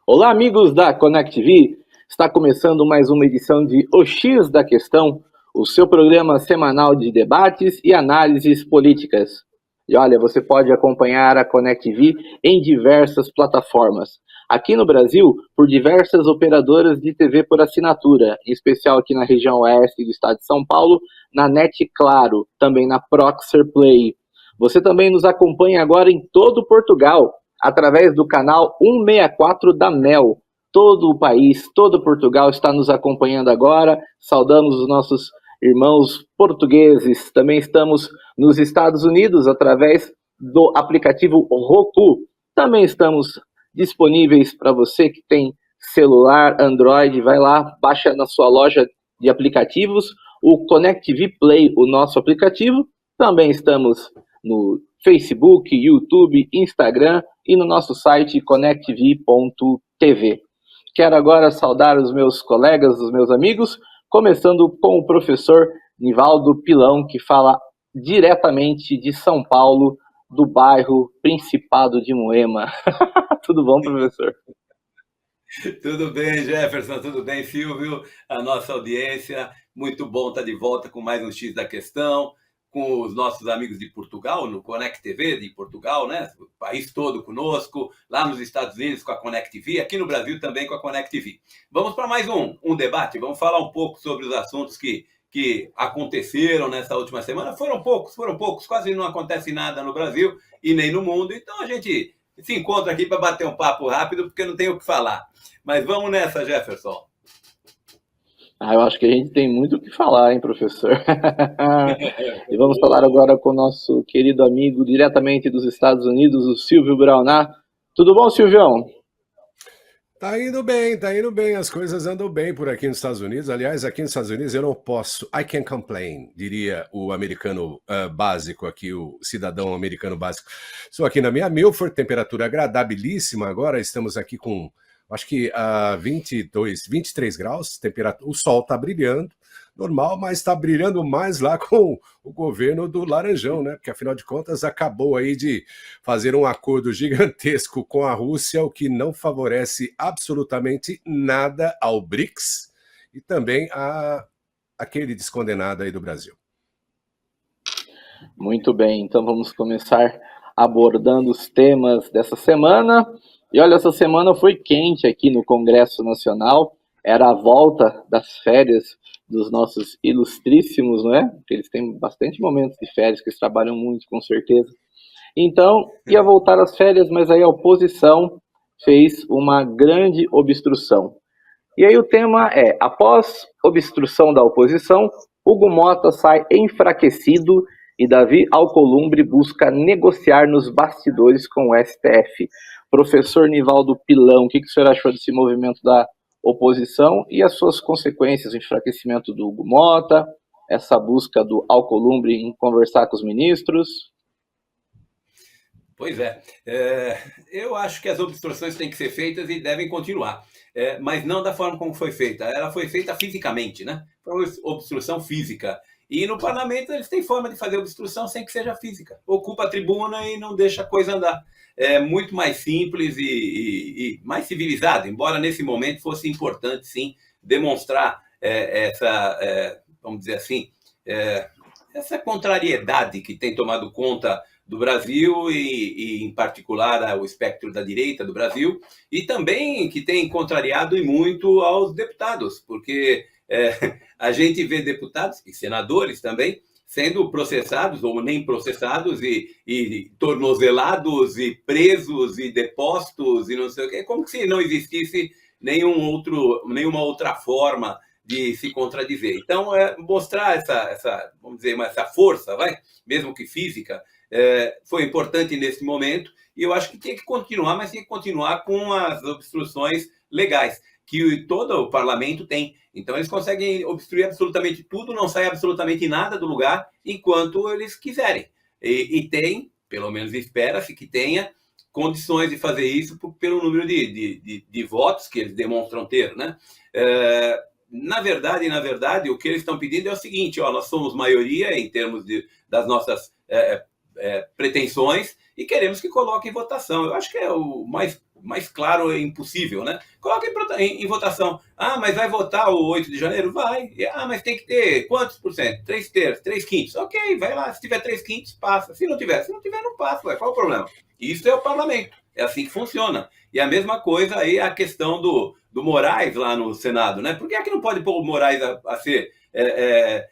Olá, amigos da ConnectV. Está começando mais uma edição de O X da Questão, o seu programa semanal de debates e análises políticas. E olha, você pode acompanhar a ConnectV em diversas plataformas. Aqui no Brasil, por diversas operadoras de TV por assinatura, em especial aqui na região oeste do estado de São Paulo, na NET Claro, também na Proxer Play. Você também nos acompanha agora em todo Portugal, através do canal 164 da Mel. Todo o país, todo Portugal está nos acompanhando agora. Saudamos os nossos irmãos portugueses. Também estamos nos Estados Unidos através do aplicativo Roku. Também estamos disponíveis para você que tem celular Android. Vai lá, baixa na sua loja de aplicativos o ConnectV Play, o nosso aplicativo. Também estamos no Facebook, YouTube, Instagram e no nosso site connectv.tv. Quero agora saudar os meus colegas, os meus amigos, começando com o professor Nivaldo Pilão, que fala diretamente de São Paulo, do bairro Principado de Moema. Tudo bom, professor? Tudo bem, Jefferson, tudo bem, Silvio, a nossa audiência, muito bom estar de volta com mais um X da Questão, com os nossos amigos de Portugal, no Connect TV de Portugal, né? O país todo conosco, lá nos Estados Unidos com a Connect TV, aqui no Brasil também com a Connect TV. Vamos para mais um debate, vamos falar um pouco sobre os assuntos que aconteceram nessa última semana. Foram poucos, quase não acontece nada no Brasil e nem no mundo, então a gente se encontra aqui para bater um papo rápido, porque não tem o que falar. Mas vamos nessa, Jefferson. Eu acho que a gente tem muito o que falar, hein, professor? E vamos falar agora com o nosso querido amigo, diretamente dos Estados Unidos, o Silvio Brauná. Tudo bom, Silvião? Tá indo bem, as coisas andam bem por aqui nos Estados Unidos. Aliás, aqui nos Estados Unidos eu não posso, I can't complain, diria o americano básico aqui, o cidadão americano básico. Estou aqui na minha Milford, temperatura agradabilíssima agora, estamos aqui com, acho que 22, 23 graus, temperatura, o sol está brilhando, normal, mas está brilhando mais lá com o governo do Laranjão, né? Porque afinal de contas acabou aí de fazer um acordo gigantesco com a Rússia, o que não favorece absolutamente nada ao BRICS e também aquele descondenado aí do Brasil. Muito bem, então vamos começar abordando os temas dessa semana. E olha, essa semana foi quente aqui no Congresso Nacional, era a volta das férias dos nossos ilustríssimos, não é? Porque eles têm bastante momentos de férias, que eles trabalham muito, com certeza. Então, ia voltar às férias, mas aí a oposição fez uma grande obstrução. E aí o tema é, após obstrução da oposição, Hugo Mota sai enfraquecido e Davi Alcolumbre busca negociar nos bastidores com o STF. Professor Nivaldo Pilão, o que o senhor achou desse movimento da oposição e as suas consequências, o enfraquecimento do Hugo Mota, essa busca do Alcolumbre em conversar com os ministros? Pois é, eu acho que as obstruções têm que ser feitas e devem continuar, mas não da forma como foi feita. Ela foi feita fisicamente, né? Foi uma obstrução física. E no parlamento eles têm forma de fazer obstrução sem que seja física. Ocupa a tribuna e não deixa a coisa andar. É muito mais simples e mais civilizado, embora nesse momento fosse importante, sim, demonstrar vamos dizer assim, essa contrariedade que tem tomado conta do Brasil e em particular, o espectro da direita do Brasil, e também que tem contrariado e muito aos deputados, porque a gente vê deputados e senadores também sendo processados ou nem processados e tornozelados e presos e depostos e não sei o quê, como se não existisse nenhuma outra forma de se contradizer. Então, mostrar essa, vamos dizer, essa força, mesmo que física, foi importante nesse momento, e eu acho que tem que continuar, mas tem que continuar com as obstruções legais, que todo o parlamento tem. Então, eles conseguem obstruir absolutamente tudo, não sai absolutamente nada do lugar, enquanto eles quiserem. E tem, pelo menos espera-se que tenha, condições de fazer isso pelo número de votos que eles demonstram ter, né? na verdade, o que eles estão pedindo é o seguinte, ó, nós somos maioria em termos das nossas pretensões e queremos que coloque em votação. Eu acho que é o mais claro e impossível, né? Coloque em votação. Ah, mas vai votar o 8 de janeiro? Vai. Ah, mas tem que ter quantos por cento? 3/3, 3/5. Ok, vai lá. Se tiver 3/5, passa. Se não tiver, não passa. Ué, qual o problema? Isso é o parlamento. É assim que funciona. E a mesma coisa aí a questão do Moraes lá no Senado, né? Por que é que não pode pôr o Moraes a ser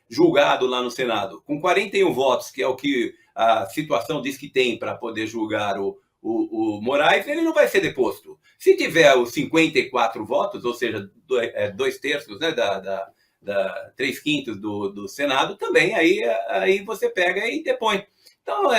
julgado lá no Senado? Com 41 votos, que é o que a situação diz que tem para poder julgar o Moraes, ele não vai ser deposto. Se tiver os 54 votos, ou seja, 2/3, né, 3/5 do Senado, também aí você pega e depõe. Então,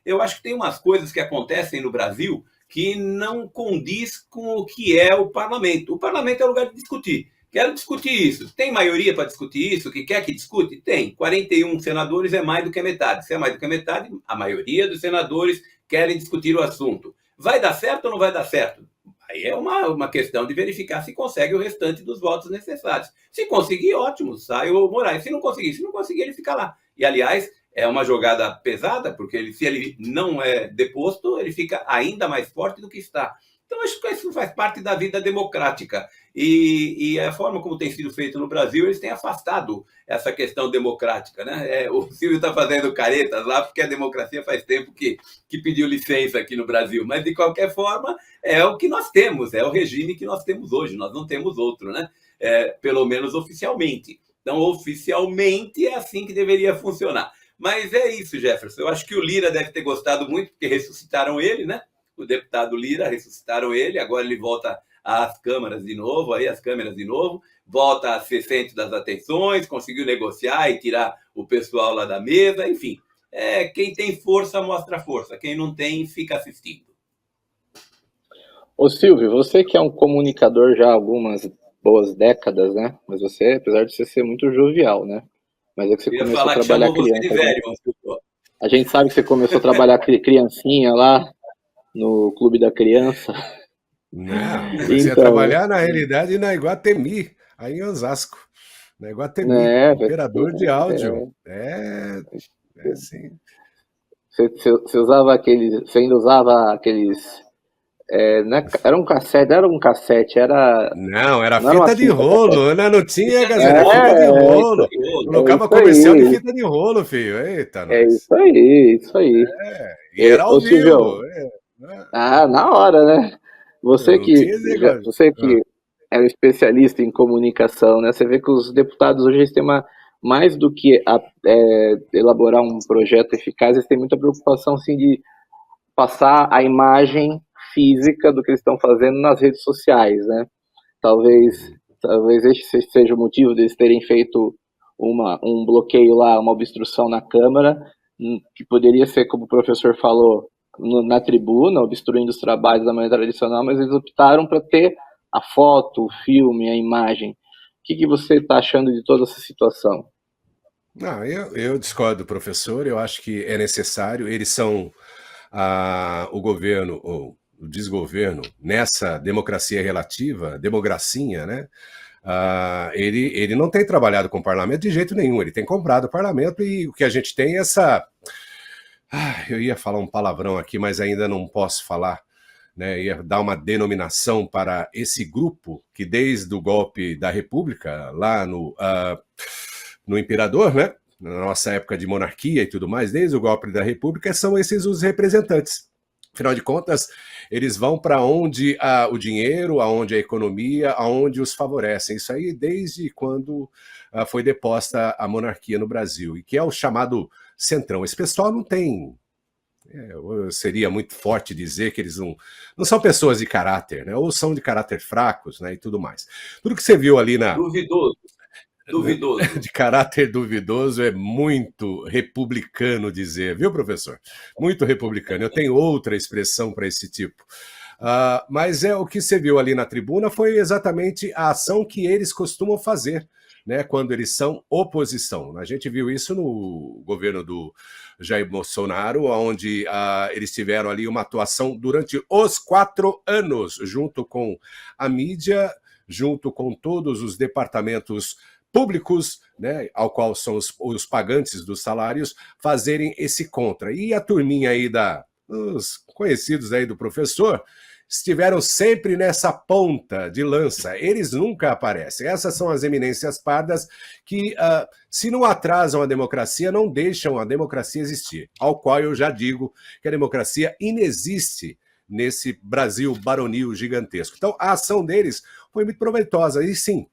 eu acho que tem umas coisas que acontecem no Brasil que não condiz com o que é o parlamento. O parlamento é o lugar de discutir. Quero discutir isso. Tem maioria para discutir isso? Que quer que discute? Tem. 41 senadores é mais do que a metade. Se é mais do que a metade, a maioria dos senadores querem discutir o assunto. Vai dar certo ou não vai dar certo? Aí é uma questão de verificar se consegue o restante dos votos necessários. Se conseguir, ótimo, sai o Moraes. Se não conseguir, ele fica lá. E, aliás, é uma jogada pesada, porque se ele não é deposto, ele fica ainda mais forte do que está. Então, acho que isso faz parte da vida democrática. E a forma como tem sido feito no Brasil, eles têm afastado essa questão democrática, né? O Silvio está fazendo caretas lá, porque a democracia faz tempo que pediu licença aqui no Brasil. Mas, de qualquer forma, é o que nós temos, é o regime que nós temos hoje. Nós não temos outro, né? Pelo menos oficialmente. Então, oficialmente, é assim que deveria funcionar. Mas é isso, Jefferson. Eu acho que o Lira deve ter gostado muito, porque ressuscitaram ele, né? O deputado Lira, ressuscitaram ele, agora ele volta às câmeras de novo, volta a ser centro das atenções, conseguiu negociar e tirar o pessoal lá da mesa, enfim. Quem tem força mostra força, quem não tem fica assistindo. Ô Silvio, você que é um comunicador já há algumas boas décadas, né? Mas você, apesar de você ser muito jovial, né? Mas é que você começou a trabalhar criança. Velho, a gente sabe que você começou a trabalhar criancinha lá no Clube da Criança. Não, comecei a trabalhar na realidade na Iguatemi, aí em Osasco. Na Iguatemi, operador de áudio. Sim. Você usava aqueles. Você ainda usava aqueles. Era um cassete, era. Não, era fita de rolo, não tinha, era fita de rolo. Colocava comercial de fita de rolo, filho. Eita, isso aí. E era ao vivo. Na hora, né? Você que é um especialista em comunicação, né? Você vê que os deputados hoje eles têm mais do que elaborar um projeto eficaz, eles têm muita preocupação assim, de passar a imagem física do que eles estão fazendo nas redes sociais, né? Talvez esse seja o motivo deles terem feito um bloqueio lá, uma obstrução na Câmara, que poderia ser, como o professor falou, na tribuna, obstruindo os trabalhos da maneira tradicional, mas eles optaram para ter a foto, o filme, a imagem. O que você está achando de toda essa situação? Não, eu discordo do professor, eu acho que é necessário, eles são o governo, ou o desgoverno, nessa democracia relativa, democracinha, né? Ele não tem trabalhado com o parlamento de jeito nenhum, ele tem comprado o parlamento e o que a gente tem é essa... eu ia falar um palavrão aqui, mas ainda não posso falar, né? Ia dar uma denominação para esse grupo que desde o golpe da República, lá no Imperador, né? Na nossa época de monarquia e tudo mais, desde o golpe da República, são esses os representantes. Afinal de contas, eles vão para onde o dinheiro, aonde a economia, aonde os favorecem. Isso aí desde quando foi deposta a monarquia no Brasil, e que é o chamado centrão. Esse pessoal não tem... seria muito forte dizer que eles não são pessoas de caráter, né? Ou são de caráter fracos, né? E tudo mais. Tudo que você viu ali na... Duvidoso. De caráter duvidoso é muito republicano dizer, viu, professor? Muito republicano. Eu tenho outra expressão para esse tipo. Mas o que você viu ali na tribuna foi exatamente a ação que eles costumam fazer, né, quando eles são oposição. A gente viu isso no governo do Jair Bolsonaro, onde eles tiveram ali uma atuação durante os 4 anos, junto com a mídia, junto com todos os departamentos públicos, né, ao qual são os pagantes dos salários, fazerem esse contra. E a turminha aí os conhecidos aí do professor estiveram sempre nessa ponta de lança. Eles nunca aparecem. Essas são as eminências pardas que, se não atrasam a democracia, não deixam a democracia existir. Ao qual eu já digo que a democracia inexiste nesse Brasil baronil gigantesco. Então, a ação deles foi muito proveitosa. E sim,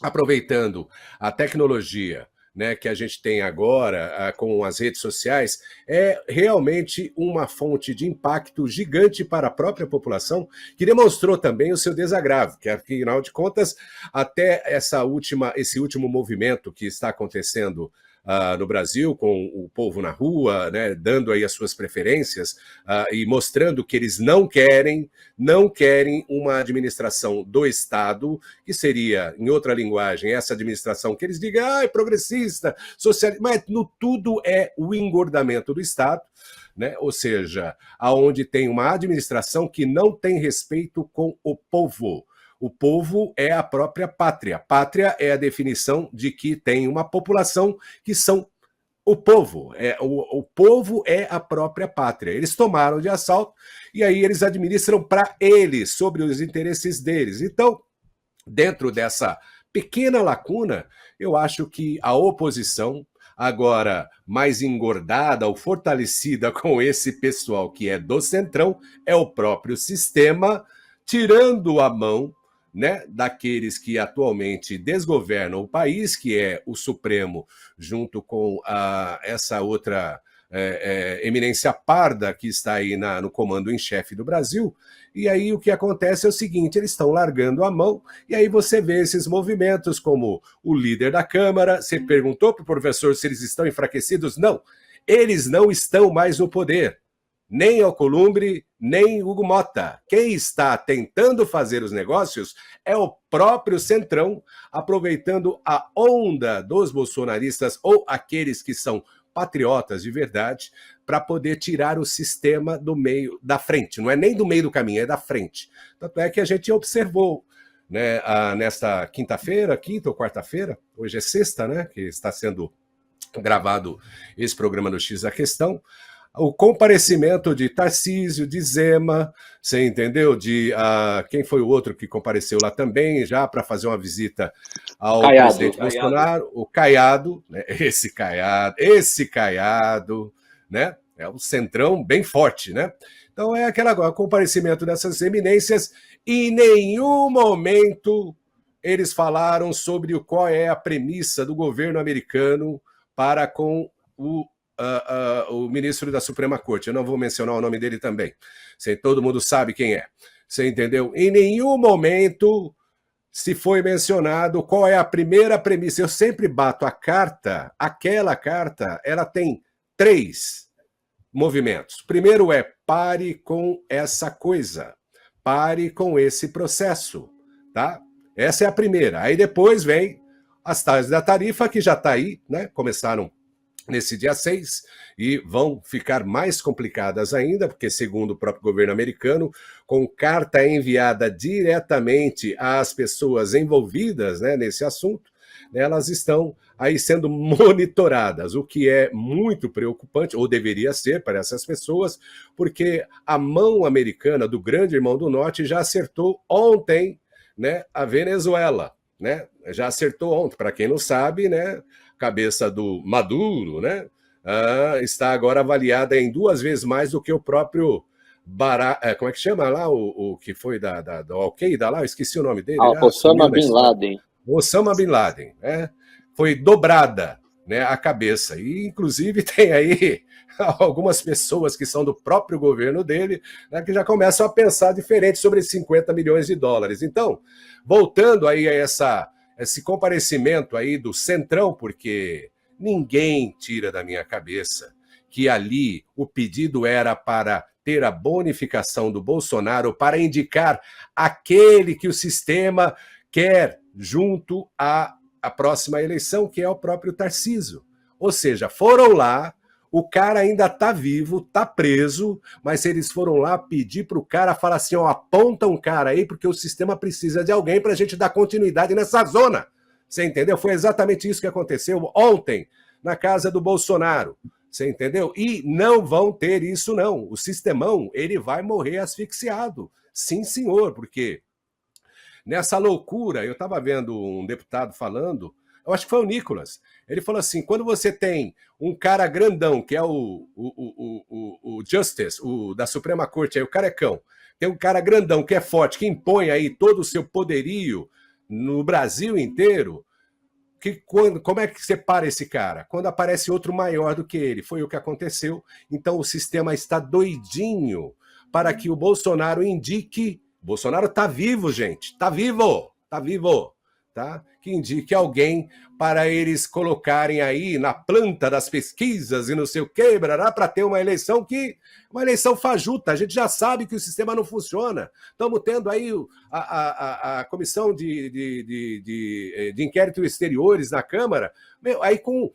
aproveitando a tecnologia, né, que a gente tem agora com as redes sociais, é realmente uma fonte de impacto gigante para a própria população, que demonstrou também o seu desagravo, que afinal de contas, até esse último movimento que está acontecendo no Brasil, com o povo na rua, né, dando aí as suas preferências e mostrando que eles não querem uma administração do Estado, que seria, em outra linguagem, essa administração que eles digam, é progressista, socialista, mas no tudo é o engordamento do Estado, né? Ou seja, aonde tem uma administração que não tem respeito com o povo. O povo é a própria pátria. Pátria é a definição de que tem uma população que são o povo. O povo é a própria pátria. Eles tomaram de assalto e aí eles administram para eles, sobre os interesses deles. Então, dentro dessa pequena lacuna, eu acho que a oposição, agora mais engordada ou fortalecida com esse pessoal que é do Centrão, é o próprio sistema, tirando a mão, né, daqueles que atualmente desgovernam o país, que é o Supremo, junto com essa outra eminência parda que está aí no comando em chefe do Brasil. E aí o que acontece é o seguinte, eles estão largando a mão, e aí você vê esses movimentos como o líder da Câmara. Você perguntou para o professor se eles estão enfraquecidos? Não, eles não estão mais no poder. Nem Alcolumbre, nem Hugo Mota. Quem está tentando fazer os negócios é o próprio Centrão, aproveitando a onda dos bolsonaristas ou aqueles que são patriotas de verdade, para poder tirar o sistema do meio, da frente. Não é nem do meio do caminho, é da frente. Tanto é que a gente observou, né, nesta quinta-feira, quinta ou quarta-feira, hoje é sexta, né, que está sendo gravado esse programa do X da Questão, o comparecimento de Tarcísio, de Zema, você entendeu? De quem foi o outro que compareceu lá também, já para fazer uma visita ao presidente Bolsonaro, o Caiado, né? Esse Caiado, né? É um centrão bem forte, né? Então é o comparecimento dessas eminências, e em nenhum momento eles falaram sobre qual é a premissa do governo americano para com o ministro da Suprema Corte. Eu não vou mencionar o nome dele também. Todo mundo sabe quem é. Você entendeu? Em nenhum momento se foi mencionado qual é a primeira premissa. Eu sempre bato aquela carta, ela tem 3 movimentos. Primeiro é: pare com essa coisa. Pare com esse processo. Tá? Essa é a primeira. Aí depois vem as tais da tarifa, que já está aí, né? Começaram nesse dia 6, e vão ficar mais complicadas ainda, porque, segundo o próprio governo americano, com carta enviada diretamente às pessoas envolvidas, né, nesse assunto, elas estão aí sendo monitoradas, o que é muito preocupante, ou deveria ser para essas pessoas, porque a mão americana do grande irmão do Norte já acertou ontem, né, a Venezuela, né? Já acertou ontem. Para quem não sabe, né, cabeça do Maduro, né, está agora avaliada em 2 vezes mais do que o próprio como é que chama lá, o que foi da Al-Qaeda lá, eu esqueci o nome dele. Osama Bin Laden. Osama Bin Laden, né? Foi dobrada, né, a cabeça. E, inclusive, tem aí algumas pessoas que são do próprio governo dele, né, que já começam a pensar diferente sobre 50 milhões de dólares. Então, voltando aí a esse comparecimento aí do Centrão, porque ninguém tira da minha cabeça que ali o pedido era para ter a bonificação do Bolsonaro para indicar aquele que o sistema quer junto à próxima eleição, que é o próprio Tarcísio. Ou seja, foram lá O cara ainda tá vivo, tá preso, mas eles foram lá pedir pro cara, falar assim, ó, aponta um cara aí, porque o sistema precisa de alguém pra gente dar continuidade nessa zona. Você entendeu? Foi exatamente isso que aconteceu ontem na casa do Bolsonaro. Você entendeu? E não vão ter isso, não. O sistemão, ele vai morrer asfixiado. Sim, senhor, porque nessa loucura, eu estava vendo um deputado falando, eu acho que foi o Nicolas, ele falou assim, quando você tem um cara grandão, que é o Justice, o da Suprema Corte, aí, o carecão, tem um cara grandão que é forte, que impõe aí todo o seu poderio no Brasil inteiro, como é que separa esse cara? Quando aparece outro maior do que ele. Foi o que aconteceu. Então o sistema está doidinho para que o Bolsonaro indique... Bolsonaro está vivo, gente. Está vivo. Está vivo. Tá? Que indique alguém para eles colocarem aí na planta das pesquisas e não sei o que, para ter uma eleição fajuta. A gente já sabe que o sistema não funciona. Estamos tendo aí a comissão de inquérito exteriores na Câmara, aí com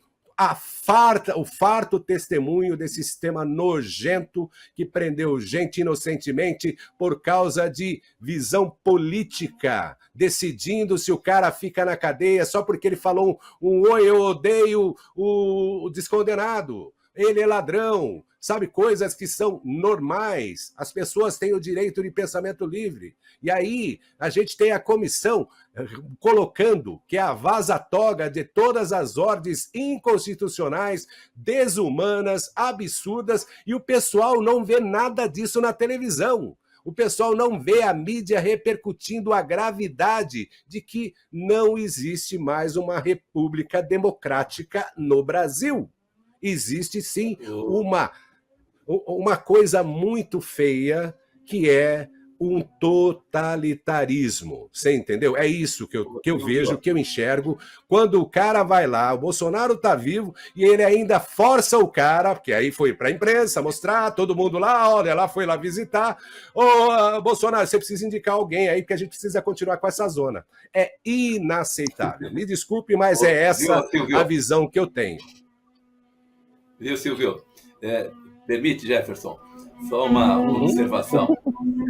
o farto testemunho desse sistema nojento que prendeu gente inocentemente por causa de visão política, decidindo se o cara fica na cadeia só porque ele falou oi, eu odeio o descondenado, ele é ladrão, sabe, coisas que são normais. As pessoas têm o direito de pensamento livre. E aí a gente tem a comissão colocando que é a vaza-toga de todas as ordens inconstitucionais, desumanas, absurdas, e o pessoal não vê nada disso na televisão. O pessoal não vê a mídia repercutindo a gravidade de que não existe mais uma república democrática no Brasil. Existe, sim, uma coisa muito feia, que é um totalitarismo. Você entendeu? É isso que eu vejo, que eu enxergo. Quando o cara vai lá, o Bolsonaro está vivo, e ele ainda força o cara, porque aí foi para a imprensa mostrar, todo mundo lá, olha, lá foi lá visitar. Ô, Bolsonaro, você precisa indicar alguém aí, porque a gente precisa continuar com essa zona. É inaceitável. Me desculpe, mas é essa a visão que eu tenho. Viu, Silvio? Permite, Jefferson, só uma observação.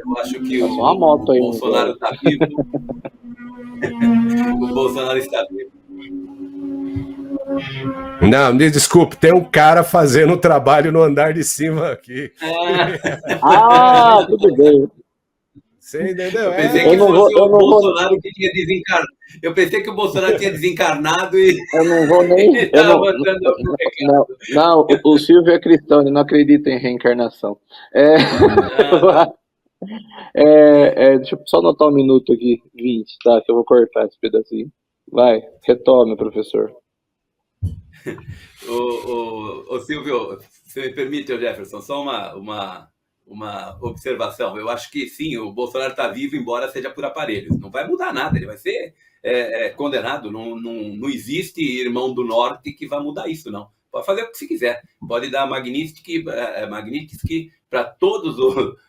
Eu acho que o Bolsonaro está vivo. O Bolsonaro está vivo. Não, me desculpe, tem um cara fazendo trabalho no andar de cima aqui. Tudo bem. Você entendeu? Eu pensei que fosse o Bolsonaro que tinha desencarnado. Eu pensei que o Bolsonaro tinha desencarnado e... Eu não vou nem... Não, o Silvio é cristão, ele não acredita em reencarnação. Deixa eu só anotar 1 minuto aqui, 20, tá? Que eu vou cortar esse pedacinho. Vai, retome, professor. Ô Silvio, se me permite, Jefferson, só uma observação. Eu acho que sim, o Bolsonaro está vivo, embora seja por aparelhos. Não vai mudar nada, ele vai ser condenado. Não existe irmão do norte que vai mudar isso, não. Pode fazer o que se quiser. Pode dar Magnitsky para todos.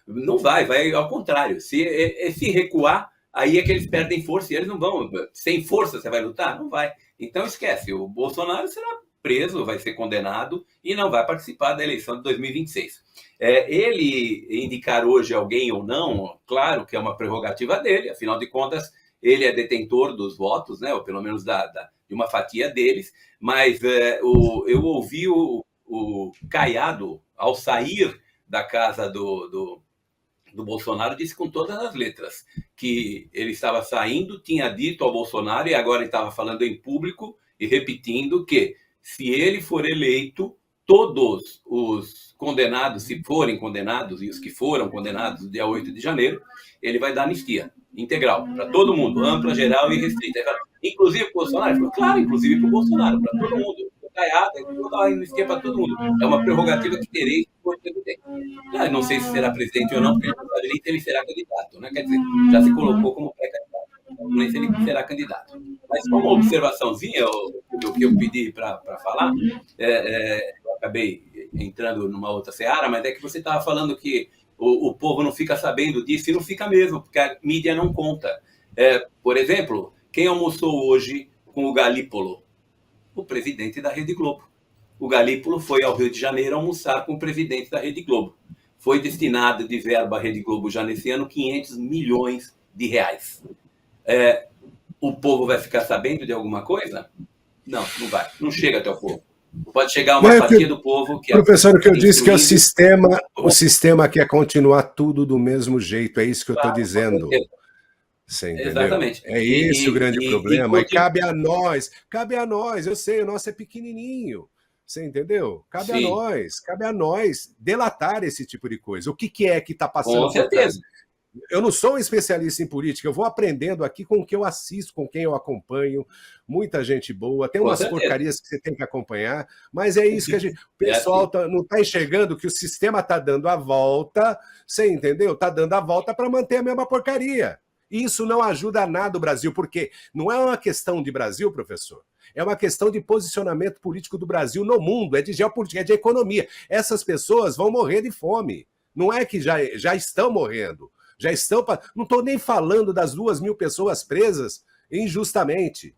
Não vai ao contrário. Se recuar, aí é que eles perdem força e eles não vão. Sem força você vai lutar? Não vai. Então esquece, o Bolsonaro será preso, vai ser condenado e não vai participar da eleição de 2026. Ele indicar hoje alguém ou não, claro que é uma prerrogativa dele, afinal de contas, ele é detentor dos votos, né, ou pelo menos de uma fatia deles, mas eu ouvi o Caiado, ao sair da casa do Bolsonaro, disse com todas as letras que ele estava saindo, tinha dito ao Bolsonaro, e agora ele estava falando em público e repetindo que, se ele for eleito, todos os condenados, se forem condenados, e os que foram condenados no dia 8 de janeiro, ele vai dar anistia integral para todo mundo, ampla, geral e restrita. Inclusive para o Bolsonaro? Ele falou, claro, inclusive para o Bolsonaro, para todo mundo. Eu vou dar anistia para todo mundo. É uma prerrogativa que terei se for presidente. Não sei se será presidente ou não, porque ele não sabe nem se ele será candidato, né? Quer dizer, já se colocou como pré-candidato. Não sei se ele será candidato. Mas como observaçãozinha, do que eu pedi para falar, eu acabei entrando numa outra seara, mas é que você estava falando que o povo não fica sabendo disso, e não fica mesmo, porque a mídia não conta. Por exemplo, quem almoçou hoje com o Galípolo? O presidente da Rede Globo. o Galípolo foi ao Rio de Janeiro almoçar com o presidente da Rede Globo. Foi destinado de verba à Rede Globo já nesse ano 500 milhões de reais. O povo vai ficar sabendo de alguma coisa? Não, não vai. Não chega até o povo. Pode chegar uma fatia do povo que... Professor, o que eu disse que é o sistema quer continuar tudo do mesmo jeito, é isso que eu estou dizendo. Você entendeu? Exatamente. É esse o grande problema. E cabe a nós, eu sei, o nosso é pequenininho. Você entendeu? Cabe a nós delatar esse tipo de coisa. O que é que está passando? Com certeza. Eu não sou um especialista em política, eu vou aprendendo aqui com o que eu assisto, com quem eu acompanho, muita gente boa, tem umas porcarias que você tem que acompanhar, mas é isso que o pessoal não está enxergando, que o sistema está dando a volta, você entendeu? Está dando a volta para manter a mesma porcaria. Isso não ajuda a nada o Brasil, porque não é uma questão de Brasil, professor, é uma questão de posicionamento político do Brasil no mundo, é de geopolítica, é de economia. Essas pessoas vão morrer de fome, não é que já estão morrendo. Já estão. Não estou nem falando das 2.000 pessoas presas injustamente.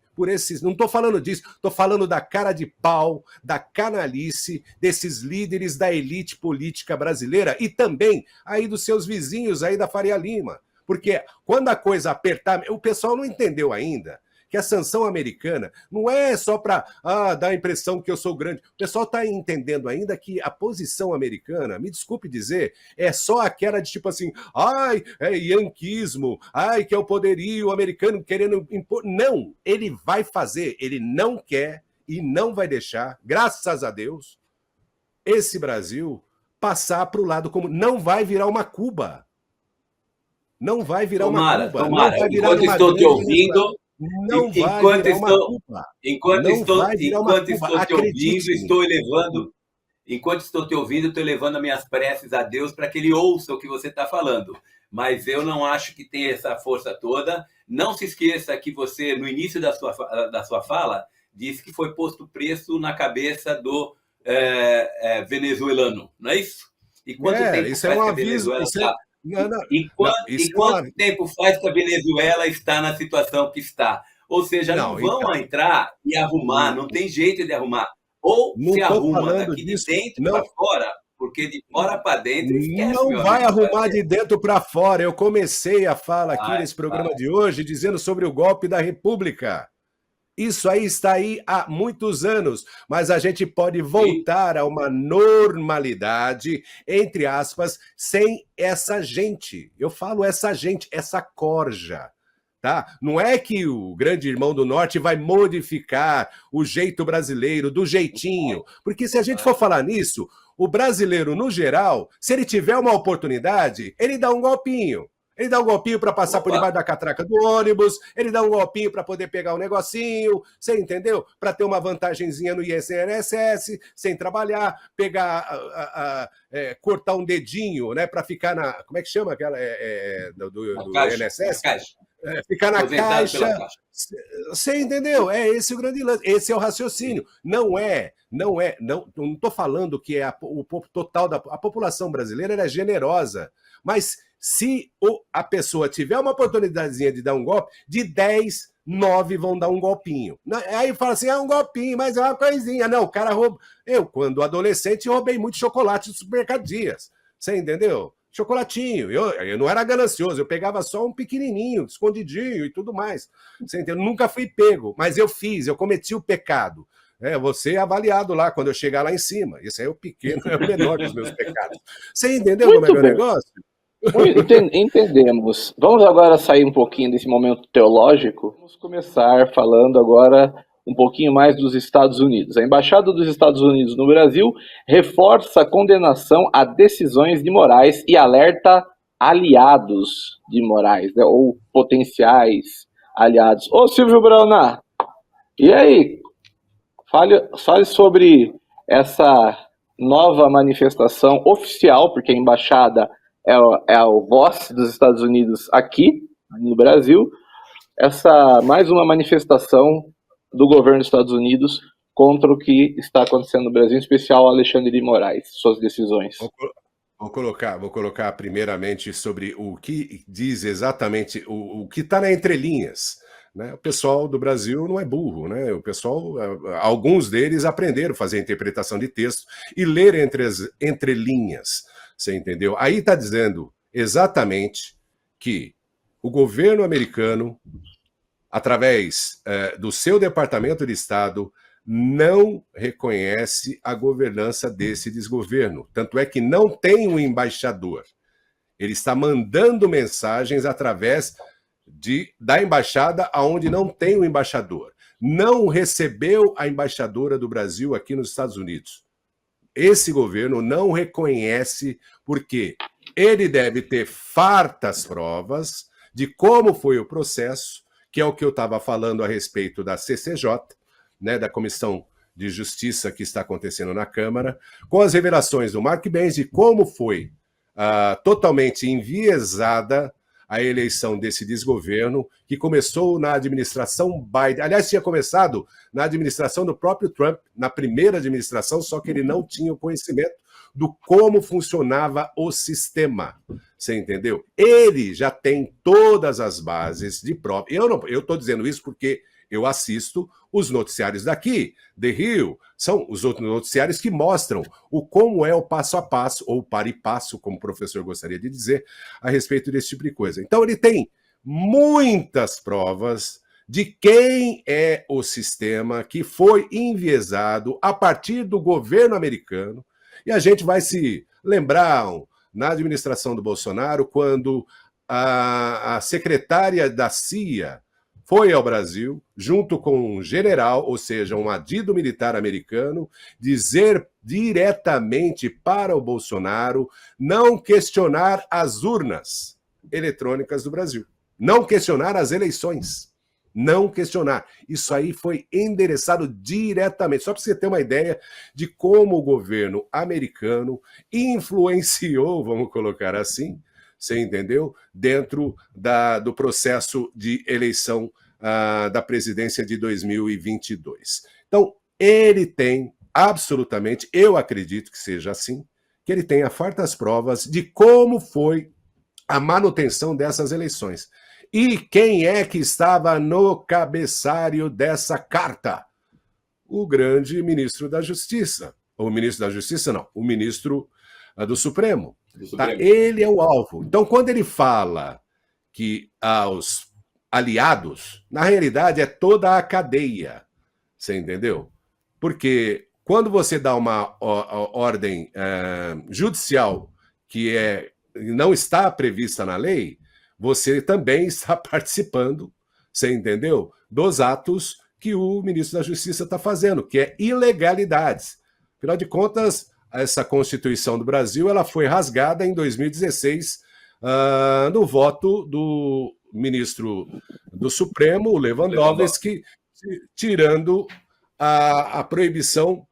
Não estou falando disso. Estou falando da cara de pau, da canalice desses líderes da elite política brasileira e também aí dos seus vizinhos aí da Faria Lima. Porque quando a coisa apertar, o pessoal não entendeu ainda que a sanção americana não é só para dar a impressão que eu sou grande. O pessoal está entendendo ainda que a posição americana, me desculpe dizer, é só aquela de tipo assim, é yanquismo, que é o poderio americano querendo impor. Não, ele vai fazer, ele não quer e não vai deixar, graças a Deus, esse Brasil passar para o lado como... Não vai virar uma Cuba. Não vai virar uma Cuba. Tomara. Não vai virar enquanto estou te ouvindo... Não vai virar uma Cuba. Enquanto estou te ouvindo, estou elevando minhas preces a Deus para que ele ouça o que você está falando. Mas eu não acho que tem essa força toda. Não se esqueça que você, no início da sua fala, disse que foi posto preço na cabeça do venezuelano, não é isso? E quanto tempo isso é um aviso. Quanto tempo faz que a Venezuela está na situação que está? Ou seja, não vão entrar e arrumar, não tem jeito de arrumar. Ou se arruma daqui de dentro para fora, porque de fora para dentro esquece, não vai arrumar de dentro para fora. Eu comecei a fala aqui nesse programa de hoje dizendo sobre o golpe da República. Isso aí está aí há muitos anos, mas a gente pode voltar a uma normalidade, entre aspas, sem essa gente. Eu falo essa gente, essa corja, tá? Não é que o grande irmão do norte vai modificar o jeito brasileiro, do jeitinho, porque se a gente for falar nisso, o brasileiro, no geral, se ele tiver uma oportunidade, ele dá um golpinho. Ele dá um golpinho para passar por debaixo da catraca do ônibus, ele dá um golpinho para poder pegar um negocinho, você entendeu? Para ter uma vantagenzinha no INSS, sem trabalhar, pegar, cortar um dedinho, né, para ficar na... Como é que chama aquela do INSS? Ficar na caixa. Você entendeu? É esse o grande lance, esse é o raciocínio. Não estou falando que o total a população brasileira é generosa, mas se a pessoa tiver uma oportunidadezinha de dar um golpe, de 10, 9 vão dar um golpinho. Aí fala assim, um golpinho, mas é uma coisinha. Não, o cara rouba. Eu, quando adolescente, roubei muito chocolate dos supermercadinhas. Você entendeu? Chocolatinho. Eu não era ganancioso, eu pegava só um pequenininho, escondidinho e tudo mais. Você entendeu? Nunca fui pego, mas eu cometi o pecado. Vou ser avaliado lá quando eu chegar lá em cima. Esse aí é o pequeno, é o menor dos meus pecados. Você entendeu como é o negócio? Entendemos. Vamos agora sair um pouquinho desse momento teológico. Vamos começar falando agora um pouquinho mais dos Estados Unidos. A Embaixada dos Estados Unidos no Brasil reforça a condenação a decisões de Moraes e alerta aliados de Moraes, né, ou potenciais aliados. Ô Silvio Brauna, e aí? Fale sobre essa nova manifestação oficial, porque a Embaixada é a voz dos Estados Unidos aqui no Brasil, mais uma manifestação do governo dos Estados Unidos contra o que está acontecendo no Brasil, em especial Alexandre de Moraes, suas decisões. Vou colocar primeiramente sobre o que diz exatamente, o que está na entrelinhas, né? O pessoal do Brasil não é burro, né? O pessoal, alguns deles aprenderam a fazer interpretação de texto e ler entre linhas, você entendeu? Aí está dizendo exatamente que o governo americano, através do seu Departamento de Estado, não reconhece a governança desse desgoverno. Tanto é que não tem um embaixador. Ele está mandando mensagens através da embaixada aonde não tem o embaixador. Não recebeu a embaixadora do Brasil aqui nos Estados Unidos. Esse governo não reconhece porque ele deve ter fartas provas de como foi o processo, que é o que eu estava falando a respeito da CCJ, né, da Comissão de Justiça que está acontecendo na Câmara, com as revelações do Mark Benz de como foi totalmente enviesada a eleição desse desgoverno, que começou na administração Biden. Aliás, tinha começado na administração do próprio Trump, na primeira administração, só que ele não tinha o conhecimento do como funcionava o sistema. Você entendeu? Ele já tem todas as bases de prova. Eu estou dizendo isso porque eu assisto os noticiários daqui, The Hill, são os outros noticiários que mostram como é o passo a passo, ou par e passo, como o professor gostaria de dizer, a respeito desse tipo de coisa. Então ele tem muitas provas de quem é o sistema que foi enviesado a partir do governo americano, e a gente vai se lembrar na administração do Bolsonaro, quando a secretária da CIA foi ao Brasil, junto com um general, ou seja, um adido militar americano, dizer diretamente para o Bolsonaro não questionar as urnas eletrônicas do Brasil, não questionar as eleições, não questionar. Isso aí foi endereçado diretamente, só para você ter uma ideia de como o governo americano influenciou, vamos colocar assim, você entendeu? Dentro do processo de eleição da presidência de 2022. Então, ele tem absolutamente, eu acredito que seja assim, que ele tenha fartas provas de como foi a manutenção dessas eleições. E quem é que estava no cabeçalho dessa carta? O grande ministro da Justiça. O ministro da Justiça, não, o ministro do Supremo. Tá? Ele é o alvo. Então, quando ele fala que aos aliados, na realidade é toda a cadeia. Você entendeu? Porque quando você dá uma ordem judicial que não está prevista na lei, você também está participando, você entendeu? Dos atos que o ministro da Justiça está fazendo, que é ilegalidades. Afinal de contas, essa Constituição do Brasil ela foi rasgada em 2016 no voto do ministro do Supremo, o Lewandowski, tirando a proibição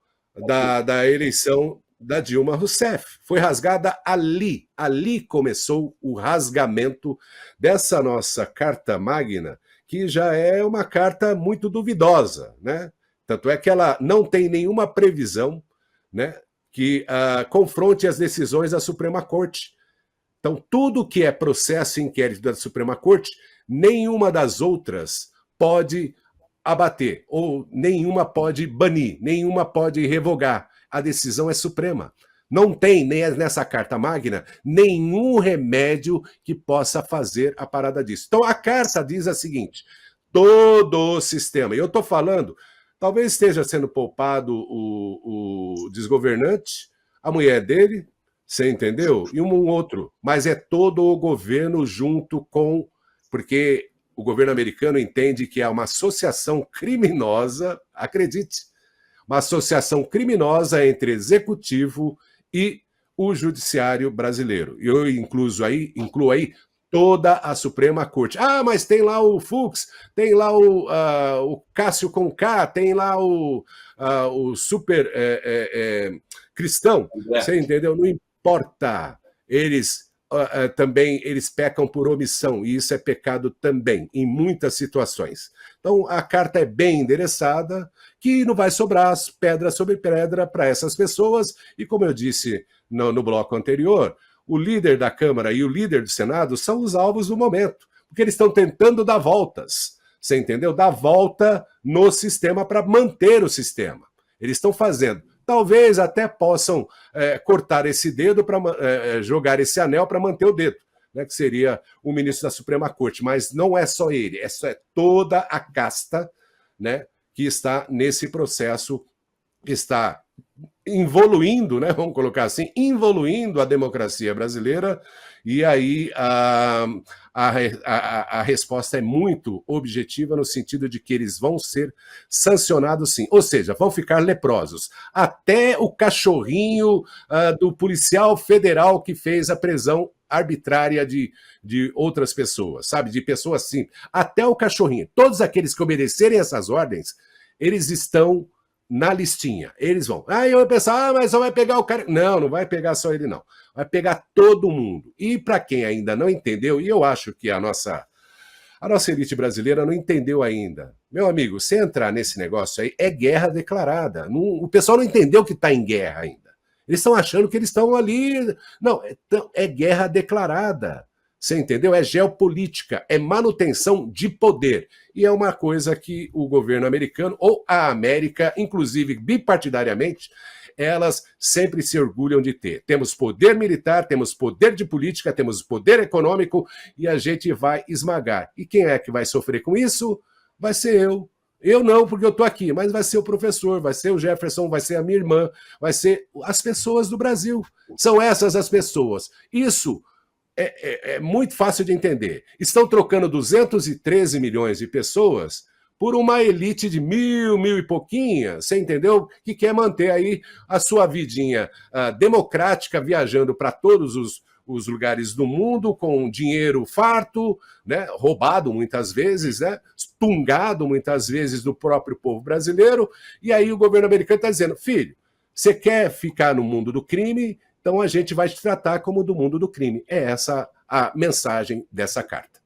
da eleição da Dilma Rousseff. Foi rasgada ali. Ali começou o rasgamento dessa nossa Carta Magna, que já é uma carta muito duvidosa, né? Tanto é que ela não tem nenhuma previsão, né, que confronte as decisões da Suprema Corte. Então, tudo que é processo e inquérito da Suprema Corte, nenhuma das outras pode abater, ou nenhuma pode banir, nenhuma pode revogar. A decisão é suprema. Não tem, nem nessa Carta Magna, nenhum remédio que possa fazer a parada disso. Então, a carta diz a seguinte: todo o sistema, e eu estou falando, talvez esteja sendo poupado o desgovernante, a mulher dele, você entendeu? E um outro. Mas é todo o governo junto com... Porque o governo americano entende que é uma associação criminosa, acredite, uma associação criminosa entre executivo e o judiciário brasileiro. E eu incluo aí toda a Suprema Corte. Ah, mas tem lá o Fux, tem lá o Cássio Conká, tem lá o super cristão. Você entendeu? Não importa. Eles também pecam por omissão, e isso é pecado também, em muitas situações. Então, a carta é bem endereçada, que não vai sobrar pedra sobre pedra para essas pessoas, e como eu disse no bloco anterior, o líder da Câmara e o líder do Senado são os alvos do momento, porque eles estão tentando dar voltas, Você entendeu? Dar volta no sistema para manter o sistema. Eles estão fazendo. Talvez até possam cortar esse dedo para jogar esse anel para manter o dedo, né, que seria o ministro da Suprema Corte. Mas não é só ele, é toda a casta, né, que está nesse processo, está involuindo, né, vamos colocar assim, involuindo a democracia brasileira, e aí a resposta é muito objetiva no sentido de que eles vão ser sancionados sim, ou seja, vão ficar leprosos. Até o cachorrinho do policial federal que fez a prisão arbitrária de outras pessoas, sabe, de pessoas assim, até o cachorrinho, todos aqueles que obedecerem essas ordens, eles estão na listinha, eles vão. Aí eu vou pensar, mas só vai pegar o cara. Não, não vai pegar só ele, não. Vai pegar todo mundo. E para quem ainda não entendeu, e eu acho que a nossa elite brasileira não entendeu ainda. Meu amigo, se entrar nesse negócio aí, é guerra declarada. O pessoal não entendeu que está em guerra ainda. Eles estão achando que eles estão ali. Não, é guerra declarada. Você entendeu? É geopolítica, é manutenção de poder. E é uma coisa que o governo americano, ou a América, inclusive bipartidariamente, elas sempre se orgulham de ter. Temos poder militar, temos poder de política, temos poder econômico e a gente vai esmagar. E quem é que vai sofrer com isso? Vai ser eu. Eu não, porque eu estou aqui, mas vai ser o professor, vai ser o Jefferson, vai ser a minha irmã, vai ser as pessoas do Brasil. São essas as pessoas. Isso é muito fácil de entender. Estão trocando 213 milhões de pessoas por uma elite de mil e pouquinha, você entendeu? Que quer manter aí a sua vidinha democrática, viajando para todos os lugares do mundo, com dinheiro farto, né, roubado muitas vezes, né, tungado muitas vezes do próprio povo brasileiro, e aí o governo americano está dizendo, filho, você quer ficar no mundo do crime? Então a gente vai te tratar como do mundo do crime. É essa a mensagem dessa carta.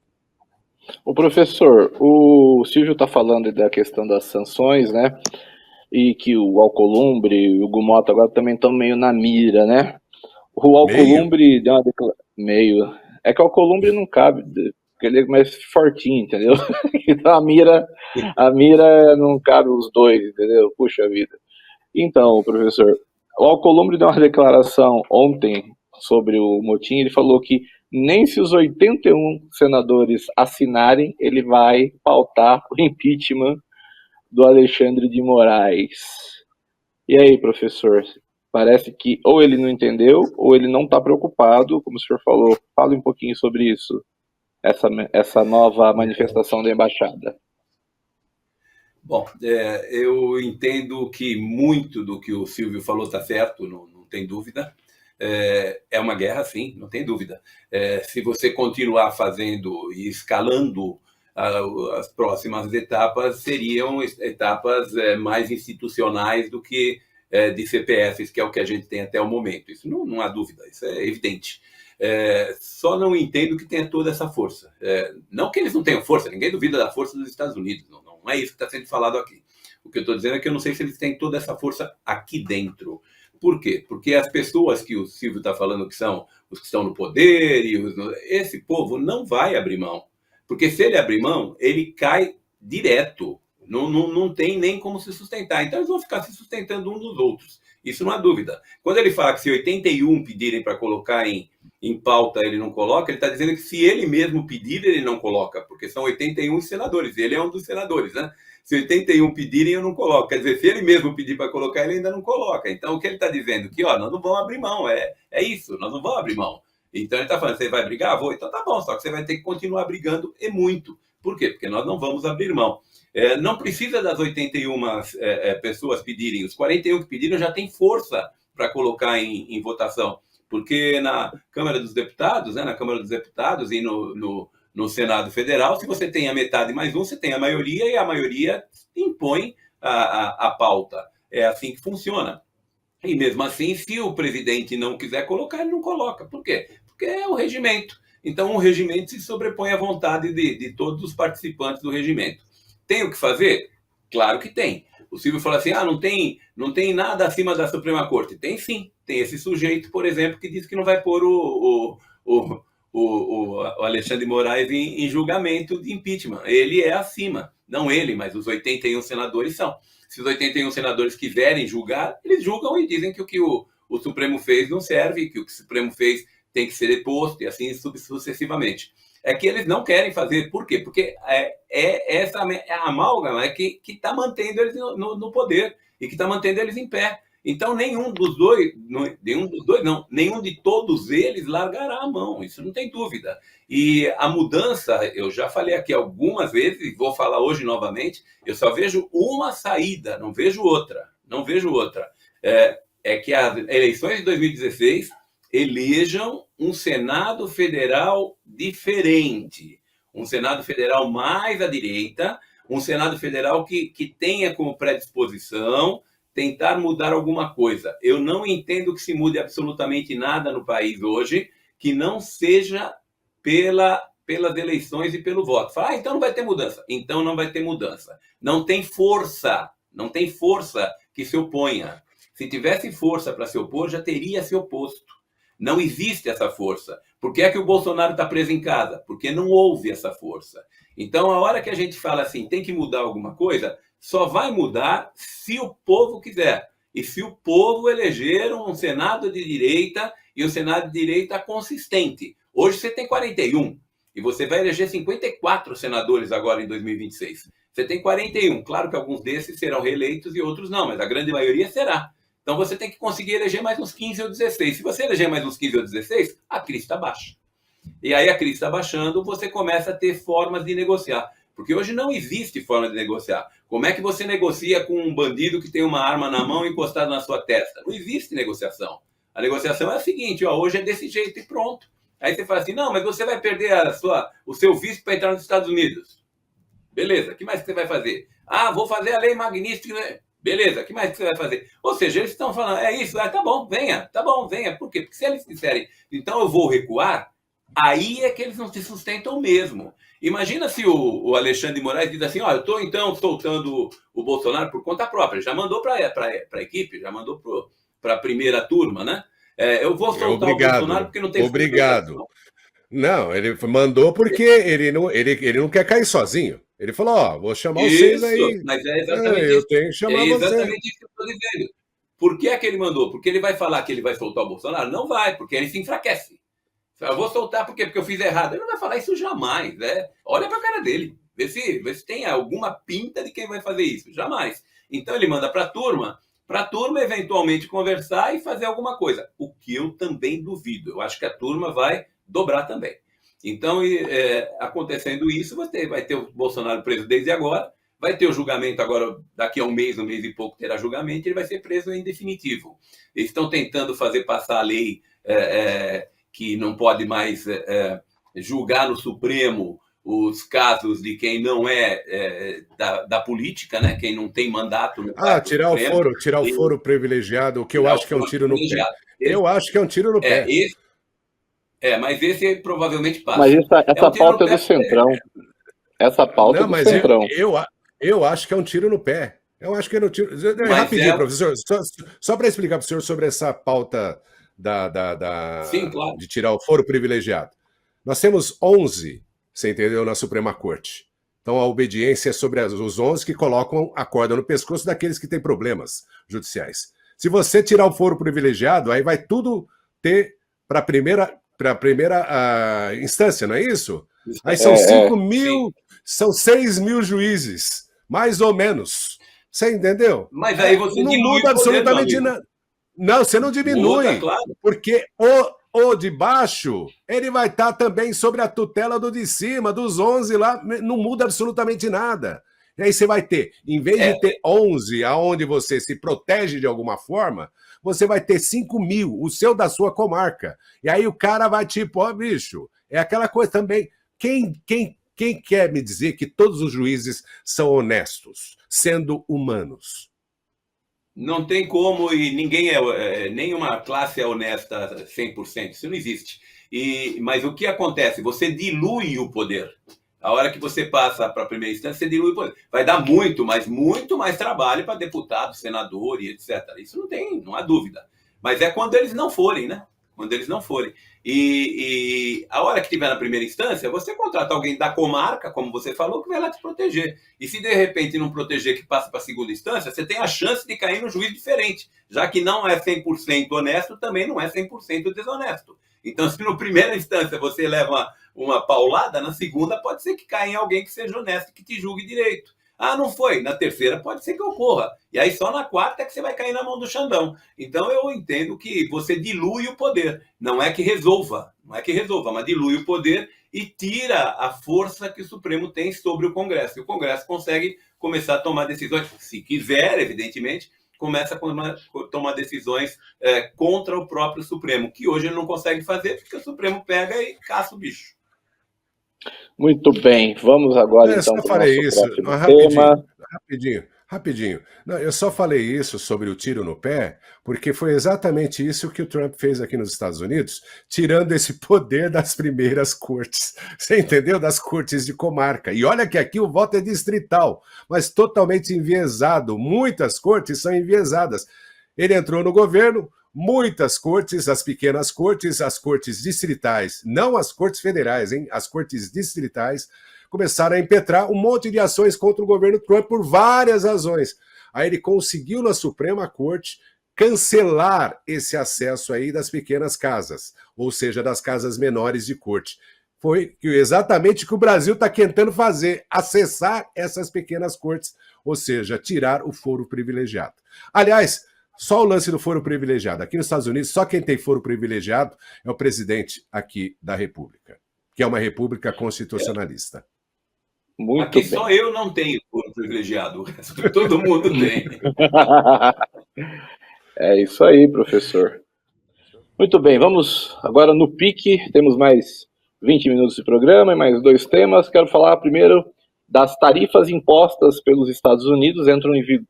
O professor, o Silvio está falando da questão das sanções, né? E que o Alcolumbre e o Gumota agora também estão meio na mira, né? O Alcolumbre deu uma declaração. Meio. É que o Alcolumbre não cabe, porque ele é mais fortinho, entendeu? Então a mira não cabe os dois, entendeu? Puxa vida. Então, professor, o Alcolumbre deu uma declaração ontem sobre o motim. Ele falou que nem se os 81 senadores assinarem, ele vai pautar o impeachment do Alexandre de Moraes. E aí, professor? Parece que ou ele não entendeu, ou ele não está preocupado, como o senhor falou. Fale um pouquinho sobre isso, essa nova manifestação da embaixada. Bom, eu entendo que muito do que o Silvio falou está certo, não tem dúvida. É uma guerra, sim, não tem dúvida. Se você continuar fazendo e escalando as próximas etapas, seriam etapas mais institucionais do que de CPFs, que é o que a gente tem até o momento. Isso não há dúvida, isso é evidente. Só não entendo que tenha toda essa força. Não que eles não tenham força, ninguém duvida da força dos Estados Unidos, não é isso que está sendo falado aqui. O que eu estou dizendo é que eu não sei se eles têm toda essa força aqui dentro. Por quê? Porque as pessoas que o Silvio está falando que são os que estão no poder, esse povo não vai abrir mão. Porque se ele abrir mão, ele cai direto. Não tem nem como se sustentar. Então eles vão ficar se sustentando uns dos outros. Isso não há dúvida. Quando ele fala que se 81 pedirem para colocar em pauta, ele não coloca, ele está dizendo que se ele mesmo pedir, ele não coloca, porque são 81 senadores, ele é um dos senadores, né? Se 81 pedirem, eu não coloco. Quer dizer, se ele mesmo pedir para colocar, ele ainda não coloca. Então, o que ele está dizendo? Que, nós não vamos abrir mão, é isso, nós não vamos abrir mão. Então, ele está falando, você vai brigar? Vou. Então, tá bom, só que você vai ter que continuar brigando e muito. Por quê? Porque nós não vamos abrir mão. Não precisa das 81 pessoas pedirem, os 41 que pediram já tem força para colocar em votação. Porque na Câmara dos Deputados, né, na Câmara dos Deputados e no Senado Federal, se você tem a metade mais um, você tem a maioria e a maioria impõe a pauta. É assim que funciona. E mesmo assim, se o presidente não quiser colocar, ele não coloca. Por quê? Porque é o regimento. Então, o regimento se sobrepõe à vontade de todos os participantes do regimento. Tem o que fazer? Claro que tem. O Silvio fala assim, não tem nada acima da Suprema Corte. Tem sim. Tem esse sujeito, por exemplo, que diz que não vai pôr o Alexandre de Moraes em julgamento de impeachment. Ele é acima. Não ele, mas os 81 senadores são. Se os 81 senadores quiserem julgar, eles julgam e dizem que o que o Supremo fez não serve, que o que o Supremo fez tem que ser deposto, e assim sucessivamente. É que eles não querem fazer. Por quê? Porque essa amálgama que está mantendo eles no poder e que está mantendo eles em pé. Então, nenhum de todos eles largará a mão, isso não tem dúvida. E a mudança, eu já falei aqui algumas vezes, e vou falar hoje novamente, eu só vejo uma saída, não vejo outra. É que as eleições de 2016 elejam um Senado Federal diferente, um Senado Federal mais à direita, um Senado Federal que tenha como predisposição tentar mudar alguma coisa. Eu não entendo que se mude absolutamente nada no país hoje que não seja pelas eleições e pelo voto. Fala, então não vai ter mudança. Então não vai ter mudança. Não tem força que se oponha. Se tivesse força para se opor, já teria se oposto. Não existe essa força. Por que é que o Bolsonaro está preso em casa? Porque não houve essa força. Então, a hora que a gente fala assim, tem que mudar alguma coisa, só vai mudar se o povo quiser. E se o povo eleger um Senado de direita e um Senado de direita consistente. Hoje você tem 41 e você vai eleger 54 senadores agora em 2026. Você tem 41. Claro que alguns desses serão reeleitos e outros não, mas a grande maioria será. Então você tem que conseguir eleger mais uns 15 ou 16. Se você eleger mais uns 15 ou 16, a crise está baixa. E aí a crise está baixando, você começa a ter formas de negociar. Porque hoje não existe forma de negociar. Como é que você negocia com um bandido que tem uma arma na mão encostada na sua testa? Não existe negociação. A negociação é a seguinte, hoje é desse jeito e pronto. Aí você fala assim, não, mas você vai perder o seu visto para entrar nos Estados Unidos. Beleza, o que mais você vai fazer? Ah, vou fazer a lei magnífica. Beleza, o que mais você vai fazer? Ou seja, eles estão falando, é isso, tá bom, venha. Por quê? Porque se eles disserem, então eu vou recuar, aí é que eles não se sustentam mesmo. Imagina se o Alexandre de Moraes diz assim, eu estou então soltando o Bolsonaro por conta própria, já mandou para a equipe, já mandou para a primeira turma, né? Eu vou soltar o Bolsonaro porque não tem... Obrigado. Não, ele mandou porque ele não quer cair sozinho. Ele falou, vou chamar vocês aí. Mas é exatamente isso. Eu tenho que chamar vocês. É exatamente isso que eu estou dizendo. Por que é que ele mandou? Porque ele vai falar que ele vai soltar o Bolsonaro? Não vai, porque ele se enfraquece. Eu vou soltar por quê? Porque eu fiz errado. Ele não vai falar isso jamais. Olha para a cara dele. Vê se tem alguma pinta de quem vai fazer isso. Jamais. Então ele manda para a turma eventualmente conversar e fazer alguma coisa. O que eu também duvido. Eu acho que a turma vai dobrar também. Então, acontecendo isso, você vai ter o Bolsonaro preso desde agora, vai ter o julgamento agora, daqui a um mês e pouco terá julgamento, ele vai ser preso em definitivo. Eles estão tentando fazer passar a lei que não pode mais julgar no Supremo os casos de quem não é da política, né? Quem não tem mandato no tirar o foro privilegiado, o que eu acho que é um tiro no pé. Eu acho que é um tiro no pé. Mas esse provavelmente passa. Mas essa pauta é do Centrão. Essa pauta é do Centrão. Eu acho que é um tiro no pé. Eu acho que é um tiro... Rapidinho, professor, só para explicar para o senhor sobre essa pauta Sim, claro. de tirar o foro privilegiado. Nós temos 11, você entendeu, na Suprema Corte. Então a obediência é sobre os 11 que colocam a corda no pescoço daqueles que têm problemas judiciais. Se você tirar o foro privilegiado, aí vai tudo ter para a primeira instância, não é isso? Aí são 5 mil, são 6 mil juízes, mais ou menos. Você entendeu? Mas aí você não muda absolutamente nada. Não, você não diminui, muda, claro. Porque o de baixo, ele vai estar também sobre a tutela do de cima, dos 11 lá, não muda absolutamente nada. E aí você vai ter, em vez de ter 11, aonde você se protege de alguma forma, você vai ter 5 mil, o seu da sua comarca. E aí o cara vai tipo, bicho, é aquela coisa também. Quem quer me dizer que todos os juízes são honestos, sendo humanos? Não tem como, e ninguém nenhuma classe é honesta 100%, isso não existe. Mas o que acontece? Você dilui o poder. A hora que você passa para a primeira instância, você dilui o poder. Vai dar muito mais trabalho para deputado, senador e etc. Isso não há dúvida. Mas é quando eles não forem, né? quando eles não forem. E a hora que estiver na primeira instância, você contrata alguém da comarca, como você falou, que vai lá te proteger. E se de repente não proteger, que passa para a segunda instância, você tem a chance de cair no juiz diferente, já que não é 100% honesto, também não é 100% desonesto. Então, se na primeira instância você leva uma paulada, na segunda pode ser que caia em alguém que seja honesto, que te julgue direito. Ah, não foi. Na terceira pode ser que ocorra. E aí só na quarta é que você vai cair na mão do Xandão. Então eu entendo que você dilui o poder. Não é que resolva, mas dilui o poder e tira a força que o Supremo tem sobre o Congresso. E o Congresso consegue começar a tomar decisões, se quiser, evidentemente, começa a tomar decisões contra o próprio Supremo, que hoje ele não consegue fazer, porque o Supremo pega e caça o bicho. Muito bem, vamos agora então para o nosso próximo tema. Rapidinho. Não, eu só falei isso sobre o tiro no pé, porque foi exatamente isso que o Trump fez aqui nos Estados Unidos, tirando esse poder das primeiras cortes. Você entendeu? Das cortes de comarca. E olha que aqui o voto é distrital, mas totalmente enviesado. Muitas cortes são enviesadas. Ele entrou no governo, muitas cortes, as pequenas cortes, as cortes distritais, não as cortes federais, hein? As cortes distritais, começaram a impetrar um monte de ações contra o governo Trump por várias razões. Aí ele conseguiu na Suprema Corte cancelar esse acesso aí das pequenas casas, ou seja, das casas menores de corte. Foi exatamente o que o Brasil está tentando fazer, acessar essas pequenas cortes, ou seja, tirar o foro privilegiado. Aliás, só o lance do foro privilegiado. Aqui nos Estados Unidos, só quem tem foro privilegiado é o presidente aqui da República, que é uma república constitucionalista. Muito aqui bem. Só eu não tenho foro privilegiado, o resto todo mundo tem. É isso aí, professor. Muito bem, vamos agora no pique. Temos mais 20 minutos de programa e mais 2 temas. Quero falar primeiro das tarifas impostas pelos Estados Unidos,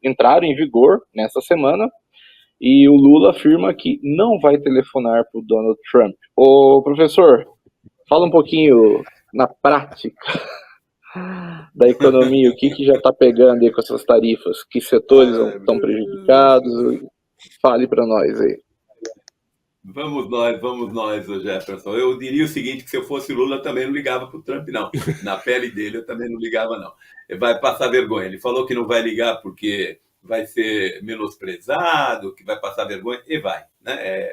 entraram em vigor nessa semana. E o Lula afirma que não vai telefonar para o Donald Trump. Ô, professor, fala um pouquinho na prática da economia, o que já está pegando aí com essas tarifas, que setores estão prejudicados, fale para nós aí. Vamos nós, Jefferson. Eu diria o seguinte, que se eu fosse Lula, eu também não ligava para o Trump, não. Na pele dele, eu também não ligava, não. Ele vai passar vergonha. Ele falou que não vai ligar porque vai ser menosprezado, que vai passar vergonha, e vai. Né?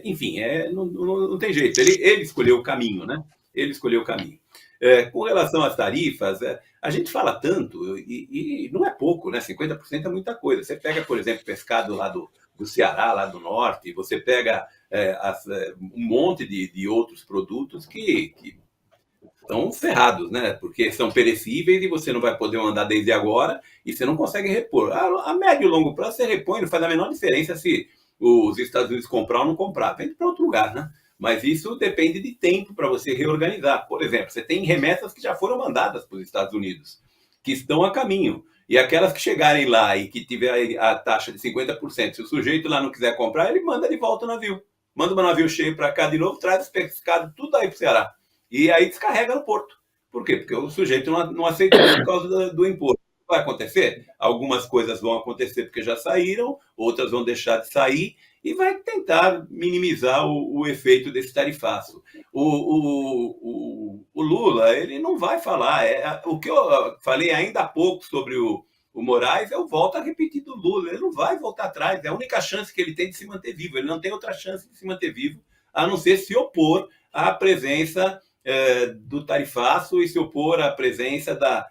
Enfim, não tem jeito. Ele escolheu o caminho, né? Ele escolheu o caminho. Com relação às tarifas, a gente fala tanto, e não é pouco, né? 50% é muita coisa. Você pega, por exemplo, pescado lá do Ceará, lá do norte, você pega um monte de outros produtos que estão ferrados, né? Porque são perecíveis e você não vai poder mandar desde agora e você não consegue repor. A médio e longo prazo você repõe, não faz a menor diferença se os Estados Unidos comprar ou não comprar. Vende para outro lugar, né? Mas isso depende de tempo para você reorganizar. Por exemplo, você tem remessas que já foram mandadas para os Estados Unidos, que estão a caminho. E aquelas que chegarem lá e que tiver a taxa de 50%, se o sujeito lá não quiser comprar, ele manda de volta o navio. Manda um navio cheio para cá de novo, traz os pescados, tudo aí para o Ceará. E aí descarrega no porto. Por quê? Porque o sujeito não aceitou por causa do imposto. Vai acontecer? Algumas coisas vão acontecer porque já saíram, outras vão deixar de sair, e vai tentar minimizar o efeito desse tarifaço. O Lula, ele não vai falar. O que eu falei ainda há pouco sobre o Moraes, eu volto a repetir do Lula. Ele não vai voltar atrás. É a única chance que ele tem de se manter vivo. Ele não tem outra chance de se manter vivo, a não ser se opor à presença do tarifaço e se opor à presença da...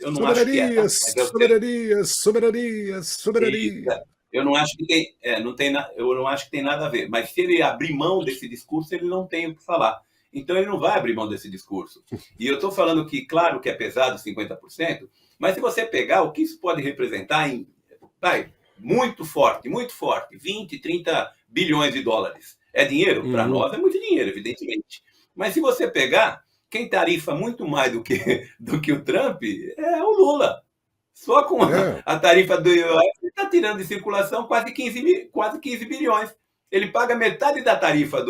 eu não acho que soberania. Eu não acho que tem, eu não acho que tem nada a ver. Mas se ele abrir mão desse discurso, ele não tem o que falar. Então ele não vai abrir mão desse discurso. E eu estou falando que, claro, que é pesado 50%, mas se você pegar o que isso pode representar muito forte, 20, 30 bilhões de dólares. É dinheiro? Para nós é muito dinheiro, evidentemente. Mas se você pegar, quem tarifa muito mais do que o Trump é o Lula. Só com a tarifa do IOF, ele está tirando de circulação quase 15 bilhões. Ele paga metade da tarifa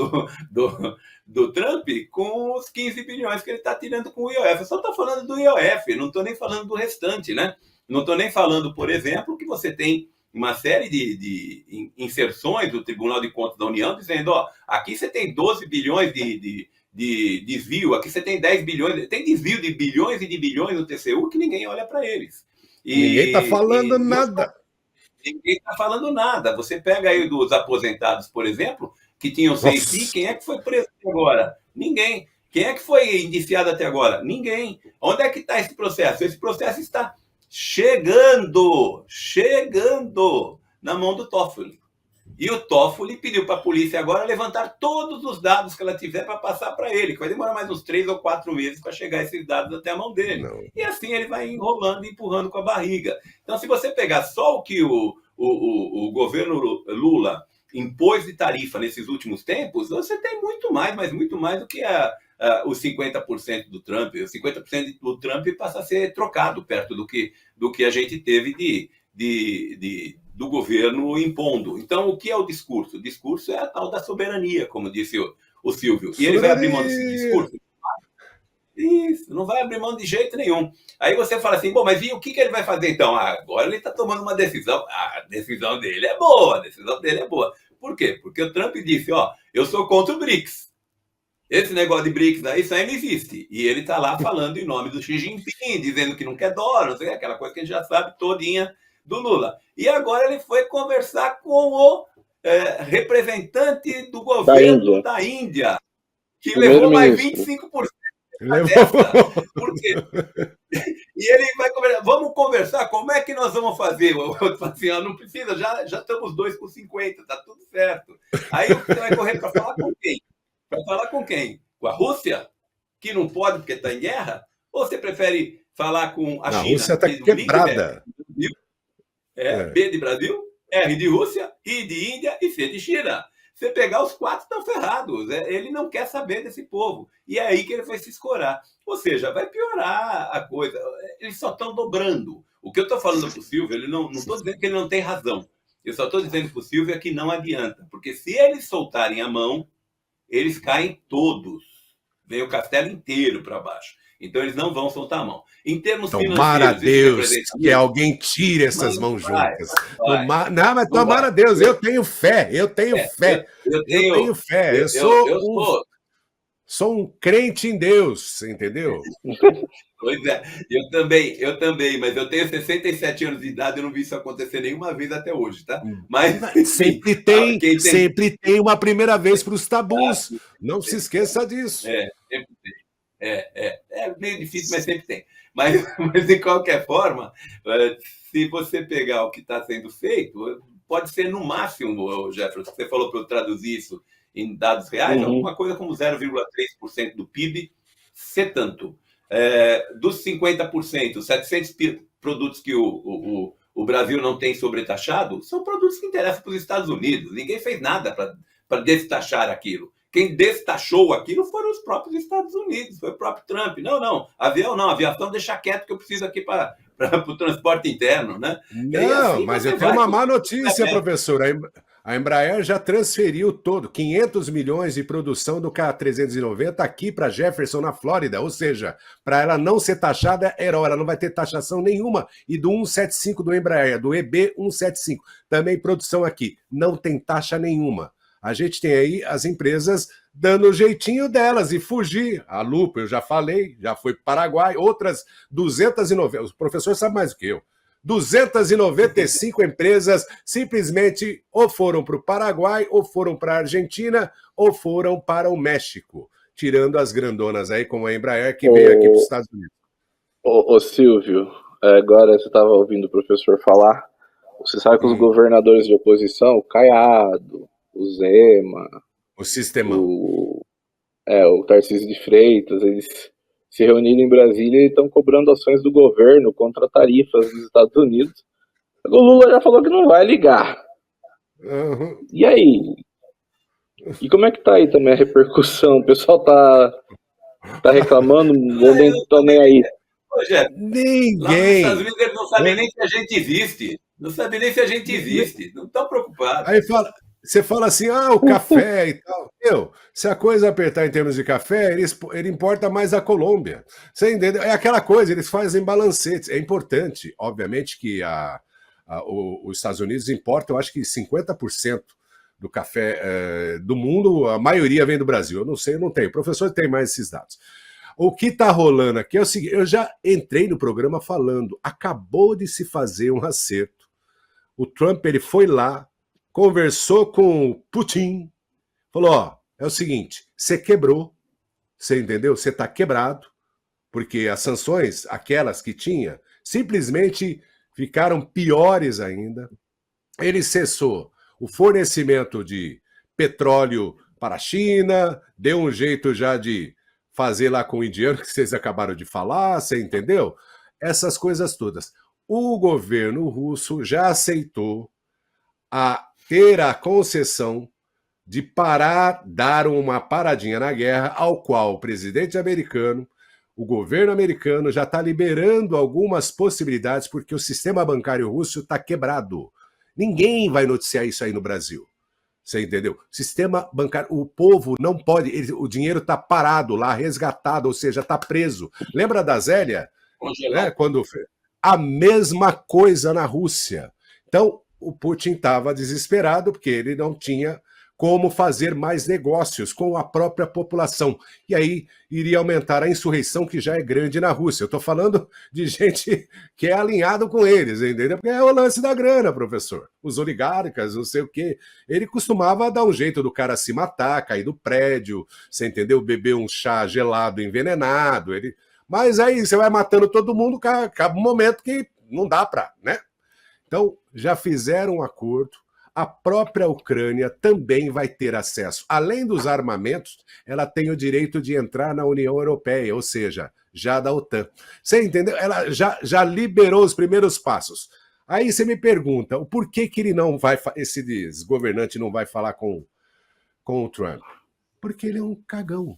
do Trump com os 15 bilhões que ele está tirando com o IOF. Eu só estou falando do IOF, não estou nem falando do restante, né? Não estou nem falando, por exemplo, que você tem uma série de inserções do Tribunal de Contas da União dizendo, ó, aqui você tem 12 bilhões de desvio, aqui você tem 10 bilhões, tem desvio de bilhões e de bilhões no TCU que ninguém olha para eles. Ninguém está falando nada. Ninguém está falando nada. Você pega aí dos aposentados, por exemplo, que tinham 6 bi, quem é que foi preso até agora? Ninguém. Quem é que foi indiciado até agora? Ninguém. Onde é que está esse processo? Esse processo está chegando na mão do Toffoli. E o Toffoli pediu para a polícia agora levantar todos os dados que ela tiver para passar para ele, que vai demorar mais uns 3 ou 4 meses para chegar esses dados até a mão dele. Não. E assim ele vai enrolando e empurrando com a barriga. Então, se você pegar só o que o governo Lula impôs de tarifa nesses últimos tempos, você tem muito mais, mas muito mais do que os 50% do Trump. Os 50% do Trump passa a ser trocado perto do que a gente teve do governo impondo. Então, o que é o discurso? O discurso é a tal da soberania, como disse o Silvio. E ele vai abrir mão desse discurso? Isso, não vai abrir mão de jeito nenhum. Aí você fala assim, bom, mas e o que ele vai fazer então? Agora ele está tomando uma decisão. A decisão dele é boa, Por quê? Porque o Trump disse, ó, eu sou contra o BRICS. Esse negócio de BRICS aí, isso aí não existe. E ele está lá falando em nome do Xi Jinping, dizendo que não quer dólar, não sei, aquela coisa que a gente já sabe todinha do Lula. E agora ele foi conversar com o representante do governo da Índia, que levou mais 25% da testa. Por quê? E ele vai conversar, vamos conversar, como é que nós vamos fazer? Assim, não precisa, já estamos 2 por 50, tá tudo certo. Aí você vai correr para falar com quem? Para falar com quem? Com a Rússia? Que não pode porque está em guerra? Ou você prefere falar com a China? A Rússia está quebrada. B de Brasil, R de Rússia, I de Índia e C de China. Você pegar os 4, estão ferrados. Ele não quer saber desse povo. E é aí que ele vai se escorar. Ou seja, vai piorar a coisa. Eles só estão dobrando. O que eu estou falando para o Silvio, ele não estou dizendo que ele não tem razão. Eu só estou dizendo para o Silvio que não adianta. Porque se eles soltarem a mão, eles caem todos. Vem o castelo inteiro para baixo. Então, eles não vão soltar a mão. Em termos financeiros... Tomara a Deus que alguém tire essas mãos juntas. Não, mas tomara a Deus. Eu tenho fé. Eu tenho fé. Eu sou um crente em Deus, entendeu? Pois é. Eu também. Mas eu tenho 67 anos de idade e não vi isso acontecer nenhuma vez até hoje, tá? Mas sempre tem uma primeira vez para os tabus. Não se esqueça disso. Sempre tem. É meio difícil, mas sempre tem. Mas de qualquer forma, se você pegar o que está sendo feito, pode ser no máximo, Jefferson, você falou para eu traduzir isso em dados reais, alguma coisa como 0,3% do PIB, ser tanto. Dos 50%, 700 produtos que o Brasil não tem sobretaxado, são produtos que interessam para os Estados Unidos. Ninguém fez nada para destaxar aquilo. Quem destaxou aquilo foram os próprios Estados Unidos, foi o próprio Trump. Não, aviação deixa quieto que eu preciso aqui para o transporte interno, né? Não, assim, mas eu tenho uma má notícia, professor. A Embraer já transferiu 500 milhões de produção do K390 aqui para Jefferson, na Flórida. Ou seja, para ela não ser taxada, ela não vai ter taxação nenhuma. E do 175 do Embraer, do EB175, também produção aqui. Não tem taxa nenhuma. A gente tem aí as empresas dando o jeitinho delas e fugir. A Lupo, eu já falei, já foi para o Paraguai, outras 290, o professor sabe mais do que eu, 295 empresas simplesmente ou foram para o Paraguai, ou foram para a Argentina, ou foram para o México, tirando as grandonas aí, como a Embraer, que veio aqui para os Estados Unidos. Ô Silvio, agora você estava ouvindo o professor falar, você sabe que os governadores de oposição, o Caiado, o Zema, o Sistemão, o Tarcísio de Freitas, eles se reuniram em Brasília e estão cobrando ações do governo contra tarifas dos Estados Unidos. O Lula já falou que não vai ligar. E aí? E como é que tá aí também a repercussão? O pessoal tá reclamando, ou nem estão nem aí? Ninguém. Lá nos Estados Unidos eles não sabem nem se a gente existe. Não sabem nem se a gente existe. Não estão preocupados. Aí você fala assim, o café e tal. Se a coisa apertar em termos de café, ele importa mais a Colômbia. Você entendeu? É aquela coisa, eles fazem balancetes. É importante, obviamente, que a Os Estados Unidos importam, eu acho que 50% do café do mundo, a maioria vem do Brasil. Eu não sei, eu não tenho. O professor tem mais esses dados. O que está rolando aqui é o seguinte, eu já entrei no programa falando, acabou de se fazer um acerto. O Trump, ele foi lá, conversou com o Putin, falou, ó, é o seguinte, você quebrou, você entendeu? Você está quebrado, porque as sanções, aquelas que tinha, simplesmente ficaram piores ainda. Ele cessou o fornecimento de petróleo para a China, deu um jeito já de fazer lá com o indiano, que vocês acabaram de falar, você entendeu? Essas coisas todas. O governo russo já aceitou ter a concessão de parar, dar uma paradinha na guerra, ao qual o presidente americano, o governo americano já está liberando algumas possibilidades, porque o sistema bancário russo está quebrado. Ninguém vai noticiar isso aí no Brasil. Você entendeu? Sistema bancário, o povo não pode, o dinheiro está parado lá, resgatado, ou seja, está preso. Lembra da Zélia? Né, quando a mesma coisa na Rússia. Então, o Putin estava desesperado porque ele não tinha como fazer mais negócios com a própria população. E aí iria aumentar a insurreição que já é grande na Rússia. Eu estou falando de gente que é alinhado com eles, entendeu? Porque é o lance da grana, professor. Os oligarcas, não sei o quê. Ele costumava dar um jeito do cara se matar, cair do prédio, você entendeu? Beber um chá gelado envenenado. Mas aí você vai matando todo mundo, acaba um momento que não dá para, né? Então, já fizeram um acordo. A própria Ucrânia também vai ter acesso. Além dos armamentos, ela tem o direito de entrar na União Europeia, ou seja, já da OTAN. Você entendeu? Ela já liberou os primeiros passos. Aí você me pergunta, o porquê que ele não vai, esse governante não vai falar com o Trump? Porque ele é um cagão.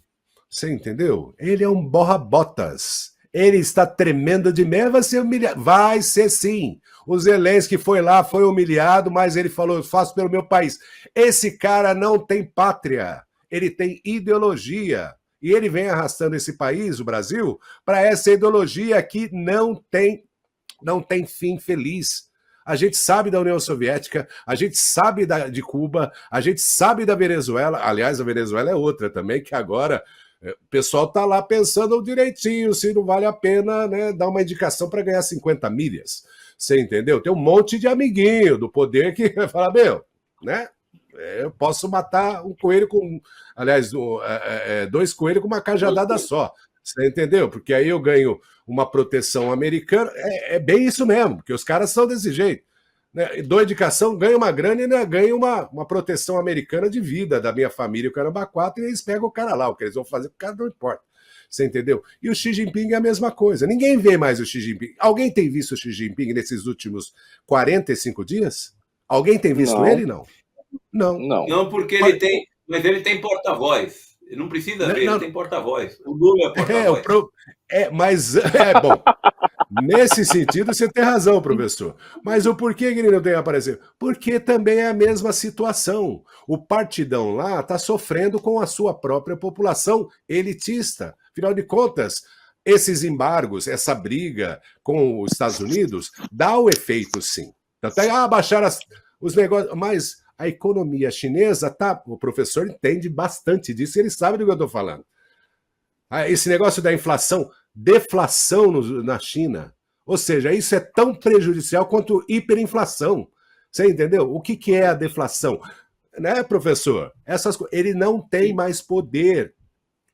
Você entendeu? Ele é um borra-botas. Ele está tremendo de medo, vai ser humilhado. Vai ser sim. O Zelensky foi lá, foi humilhado, mas ele falou, eu faço pelo meu país. Esse cara não tem pátria, ele tem ideologia. E ele vem arrastando esse país, o Brasil, para essa ideologia que não tem fim feliz. A gente sabe da União Soviética, a gente sabe de Cuba, a gente sabe da Venezuela. Aliás, a Venezuela é outra também, que agora o pessoal está lá pensando direitinho se não vale a pena, né, dar uma indicação para ganhar 50 milhas. Você entendeu? Tem um monte de amiguinho do poder que vai falar, né? Eu posso matar um coelho com... Aliás, 2 coelhos com uma cajadada só. Você entendeu? Porque aí eu ganho uma proteção americana. É bem isso mesmo, porque os caras são desse jeito. Né? Dou indicação, ganho uma grana e ainda ganho uma proteção americana de vida da minha família, o Caramba 4, e eles pegam o cara lá. O que eles vão fazer, o cara não importa. Você entendeu? E o Xi Jinping é a mesma coisa. Ninguém vê mais o Xi Jinping. Alguém tem visto o Xi Jinping nesses últimos 45 dias? Alguém tem visto ele? Não. Não, porque ele tem... Mas ele tem porta-voz. Ele não precisa ver, ele tem porta-voz. O Lula é porta-voz. Bom, nesse sentido você tem razão, professor. Mas o porquê que ele não tem aparecido? Porque também é a mesma situação. O partidão lá está sofrendo com a sua própria população elitista. Afinal de contas, esses embargos, essa briga com os Estados Unidos, dá o efeito sim. Até baixar os negócios, mas a economia chinesa o professor entende bastante disso, ele sabe do que eu estou falando. Esse negócio da inflação, deflação na China, ou seja, isso é tão prejudicial quanto hiperinflação. Você entendeu? O que é a deflação? Né, professor? Ele não tem mais poder.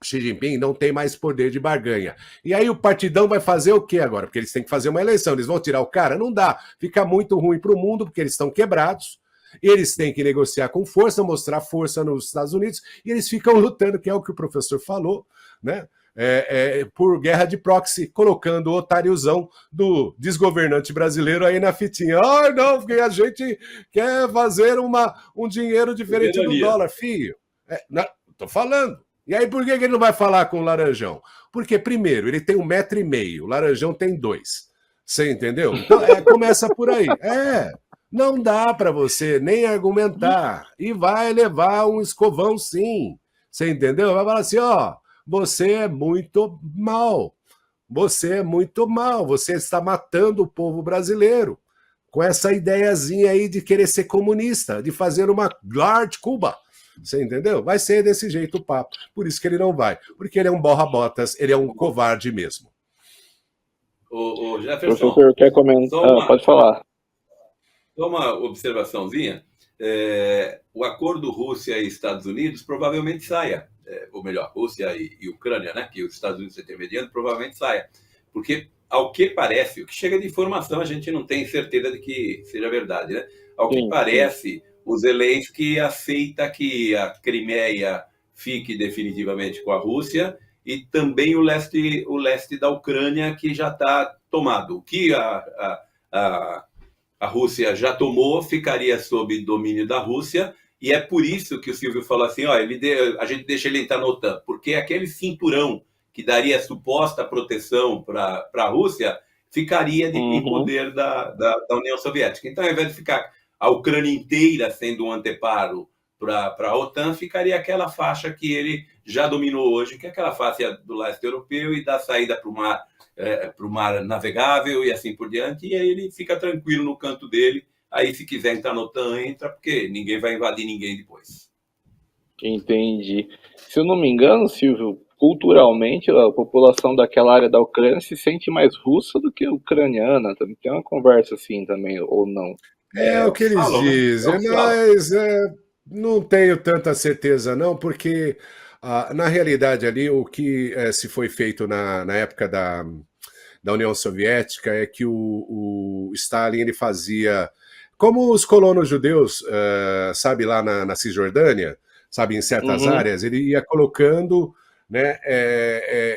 Xi Jinping não tem mais poder de barganha. E aí o partidão vai fazer o quê agora? Porque eles têm que fazer uma eleição. Eles vão tirar o cara? Não dá. Fica muito ruim para o mundo, porque eles estão quebrados. Eles têm que negociar com força, mostrar força nos Estados Unidos, e eles ficam lutando, que é o que o professor falou, né? Por guerra de proxy, colocando o otáriozão do desgovernante brasileiro aí na fitinha. Não, porque a gente quer fazer um dinheiro diferente do dólar, filho. Tô falando. E aí por que ele não vai falar com o Laranjão? Porque, primeiro, ele tem 1,5 m, o Laranjão tem 2. Você entendeu? Então, começa por aí. Não dá para você nem argumentar. E vai levar um escovão, sim. Você entendeu? Vai falar assim, você é muito mal. Você é muito mal. Você está matando o povo brasileiro. com essa ideiazinha aí de querer ser comunista, de fazer uma large Cuba. Você entendeu? Vai ser desse jeito o papo. Por isso que ele não vai. Porque ele é um borra-botas, ele é um covarde mesmo. O O Jefferson, professor quer comentar? Pode falar. só uma observaçãozinha. O acordo Rússia e Estados Unidos provavelmente saia. Ou melhor, Rússia e Ucrânia, né? Que os Estados Unidos estão intermediando, provavelmente saia. Porque, ao que parece, o que chega de informação, a gente não tem certeza de que seja verdade, né? Ao que parece, o Zelensky aceita que a Crimeia fique definitivamente com a Rússia e também o leste da Ucrânia, que já está tomado. O que a Rússia já tomou ficaria sob domínio da Rússia, e é por isso que o Silvio falou assim, ó, a gente deixa ele entrar na OTAN, porque aquele cinturão que daria suposta proteção para a Rússia ficaria em poder da União Soviética. Então, ao invés de ficar a Ucrânia inteira sendo um anteparo para a OTAN, ficaria aquela faixa que ele já dominou hoje, que é aquela faixa do leste europeu e da saída para o mar navegável e assim por diante, e aí ele fica tranquilo no canto dele. Aí, se quiser entrar na OTAN, entra, porque ninguém vai invadir ninguém depois. Entendi. Se eu não me engano, Silvio, culturalmente a população daquela área da Ucrânia se sente mais russa do que ucraniana. Também tem uma conversa assim também, ou não? É o que eles dizem, mas não tenho tanta certeza não, porque na realidade ali o que se foi feito na época da União Soviética é que o Stalin ele fazia, como os colonos judeus, sabe, lá na Cisjordânia, sabe, em certas áreas, ele ia colocando, né,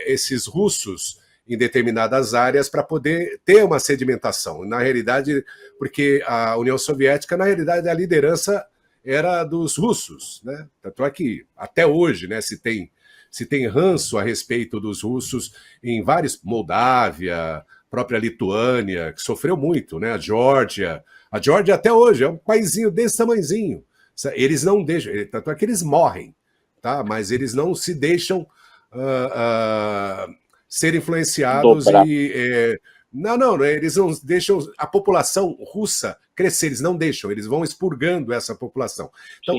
esses russos em determinadas áreas para poder ter uma sedimentação. Na realidade, porque a União Soviética, na realidade, a liderança era dos russos, né? Tanto é que até hoje, né, se tem ranço a respeito dos russos em vários, Moldávia, própria Lituânia, que sofreu muito, né? A Geórgia até hoje é um paizinho desse tamanhozinho. Eles não deixam, tanto é que eles morrem, tá? Mas eles não se deixam ser influenciados não, eles não deixam a população russa crescer, eles não deixam, eles vão expurgando essa população. Então,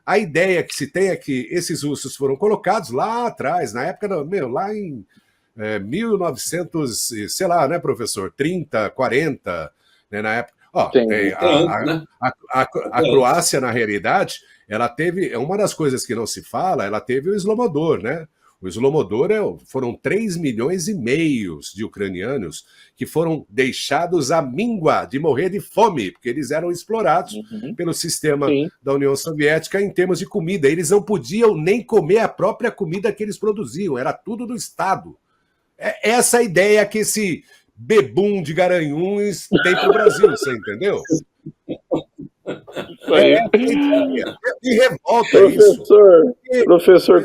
a ideia que se tem é que esses russos foram colocados lá atrás, na época, lá em 1900, sei lá, né, professor, 30, 40, né, na época. A Croácia, na realidade, ela teve, uma das coisas que não se fala, ela teve o Slobodor, né? O Slobodor foram 3,5 milhões de ucranianos que foram deixados à míngua de morrer de fome, porque eles eram explorados pelo sistema da União Soviética em termos de comida. Eles não podiam nem comer a própria comida que eles produziam, era tudo do Estado. É essa a ideia que esse bebum de Garanhuns tem para o Brasil, você entendeu? Me revolta Professor,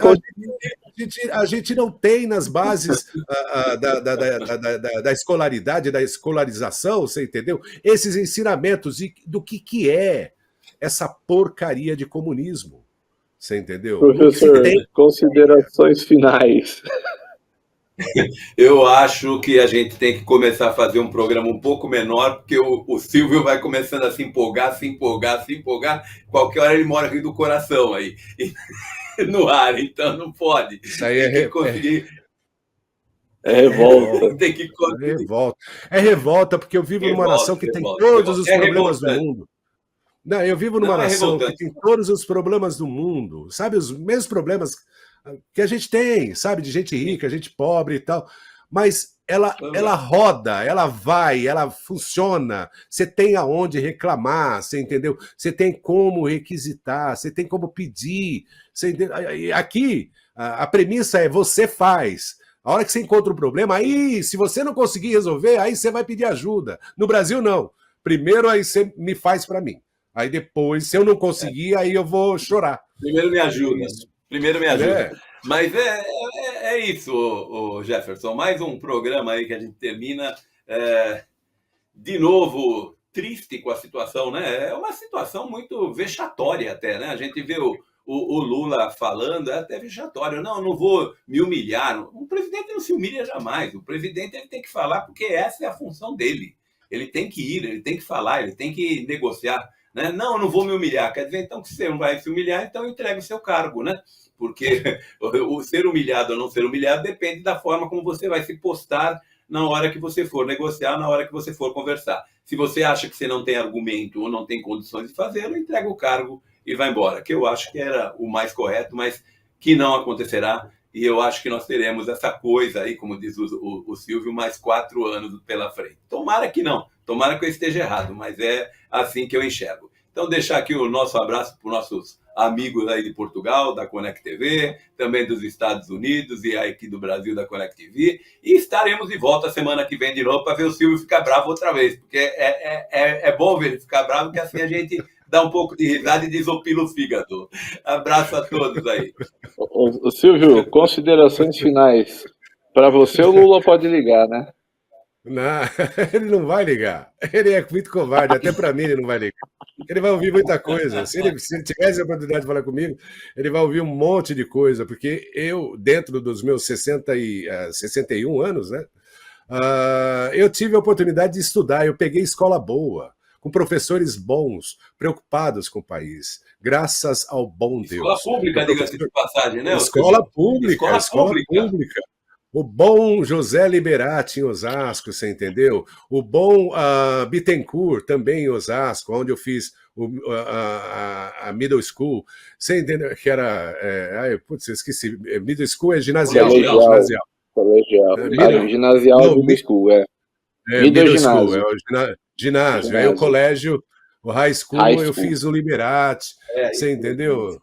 a gente não tem nas bases da escolaridade, da escolarização, você entendeu? Esses ensinamentos do que é essa porcaria de comunismo, você entendeu? Professor, considerações finais. Eu acho que a gente tem que começar a fazer um programa um pouco menor, porque o Silvio vai começando a se empolgar. Qualquer hora ele mora aqui do coração aí, no ar, então não pode. Isso aí é revolta. Tem que É revolta, porque eu vivo numa nação que tem todos os problemas do mundo. Não, eu vivo numa nação que tem todos os problemas do mundo, sabe? Os mesmos problemas que a gente tem, sabe? De gente rica, gente pobre e tal. Mas ela roda, ela vai, ela funciona. Você tem aonde reclamar, você entendeu? Você tem como requisitar, você tem como pedir. Você entendeu? Aqui, a premissa é você faz. A hora que você encontra um problema, aí, se você não conseguir resolver, aí você vai pedir ajuda. No Brasil, não. Primeiro, aí você me faz para mim. Aí depois, se eu não conseguir, aí eu vou chorar. Primeiro me ajuda. Mas é isso, Jefferson. Mais um programa aí que a gente termina. De novo, triste com a situação, né? É uma situação muito vexatória até, né? A gente vê o Lula falando, é até vexatório. Não vou me humilhar. O presidente não se humilha jamais. O presidente ele tem que falar porque essa é a função dele. Ele tem que ir, ele tem que falar, ele tem que negociar. Né? Não, eu não vou me humilhar. Quer dizer, então, que você não vai se humilhar, então entregue o seu cargo, né? Porque o ser humilhado ou não ser humilhado depende da forma como você vai se postar na hora que você for negociar, na hora que você for conversar. Se você acha que você não tem argumento ou não tem condições de fazê-lo, entrega o cargo e vai embora, que eu acho que era o mais correto, mas que não acontecerá. E eu acho que nós teremos essa coisa aí, como diz o Silvio, mais 4 anos pela frente. Tomara que não, tomara que eu esteja errado, mas é assim que eu enxergo. Então, deixar aqui o nosso abraço para os nossos amigos aí de Portugal, da Connect TV, também dos Estados Unidos e aqui do Brasil, da Connect TV. E estaremos de volta semana que vem de novo para ver o Silvio ficar bravo outra vez, porque é bom ver ele ficar bravo, que assim a gente dá um pouco de risada e desopila o fígado. Abraço a todos aí. O Silvio, considerações finais. Para você, o Lula pode ligar, né? Não, ele não vai ligar. Ele é muito covarde, até para mim ele não vai ligar. Ele vai ouvir muita coisa. Se ele tivesse a oportunidade de falar comigo, ele vai ouvir um monte de coisa, porque eu, dentro dos meus 61 anos, né, eu tive a oportunidade de estudar, eu peguei escola boa, com professores bons, preocupados com o país, graças ao bom Deus. Escola pública, diga-se de passagem, né? Escola pública. O bom José Liberati em Osasco, você entendeu? O bom Bittencourt também em Osasco, onde eu fiz a middle school. Você entendeu? Que era... putz, eu esqueci. Middle school é ginasial. Colegial. Ginasial middle school, middle school, ginásio. Aí o colégio, o high school, eu fiz o Liberati. Você entendeu?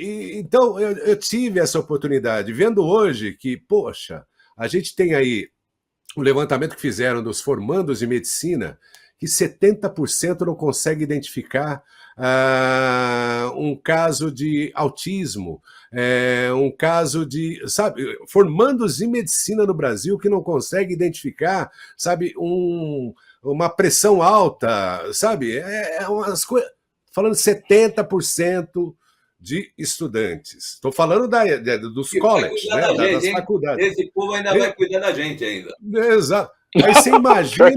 Então, eu tive essa oportunidade, vendo hoje que, poxa, a gente tem aí o levantamento que fizeram dos formandos em medicina, que 70% não consegue identificar um caso de autismo, um caso de, sabe, formandos em medicina no Brasil que não consegue identificar, sabe, uma pressão alta, sabe, umas coisas, falando 70%, de estudantes. Estou falando dos colleges, né? Das faculdades. Esse povo ainda vai cuidar da gente ainda. Exato. Aí você imagina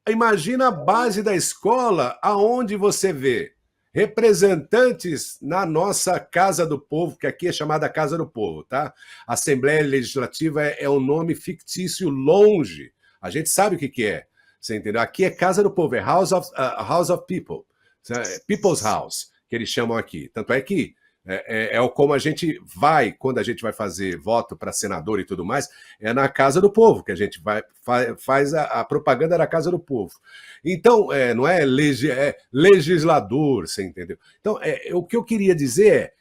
imagina a base da escola, aonde você vê representantes na nossa Casa do Povo, que aqui é chamada Casa do Povo, tá? Assembleia Legislativa é um nome fictício longe. A gente sabe o que é. Você entendeu? Aqui é Casa do Povo, é House of People. People's House, que eles chamam aqui. Tanto é que como a gente vai, quando a gente vai fazer voto para senador e tudo mais, é na Casa do Povo que a gente faz a propaganda da Casa do Povo. Então, não é legislador, você entendeu? Então, o que eu queria dizer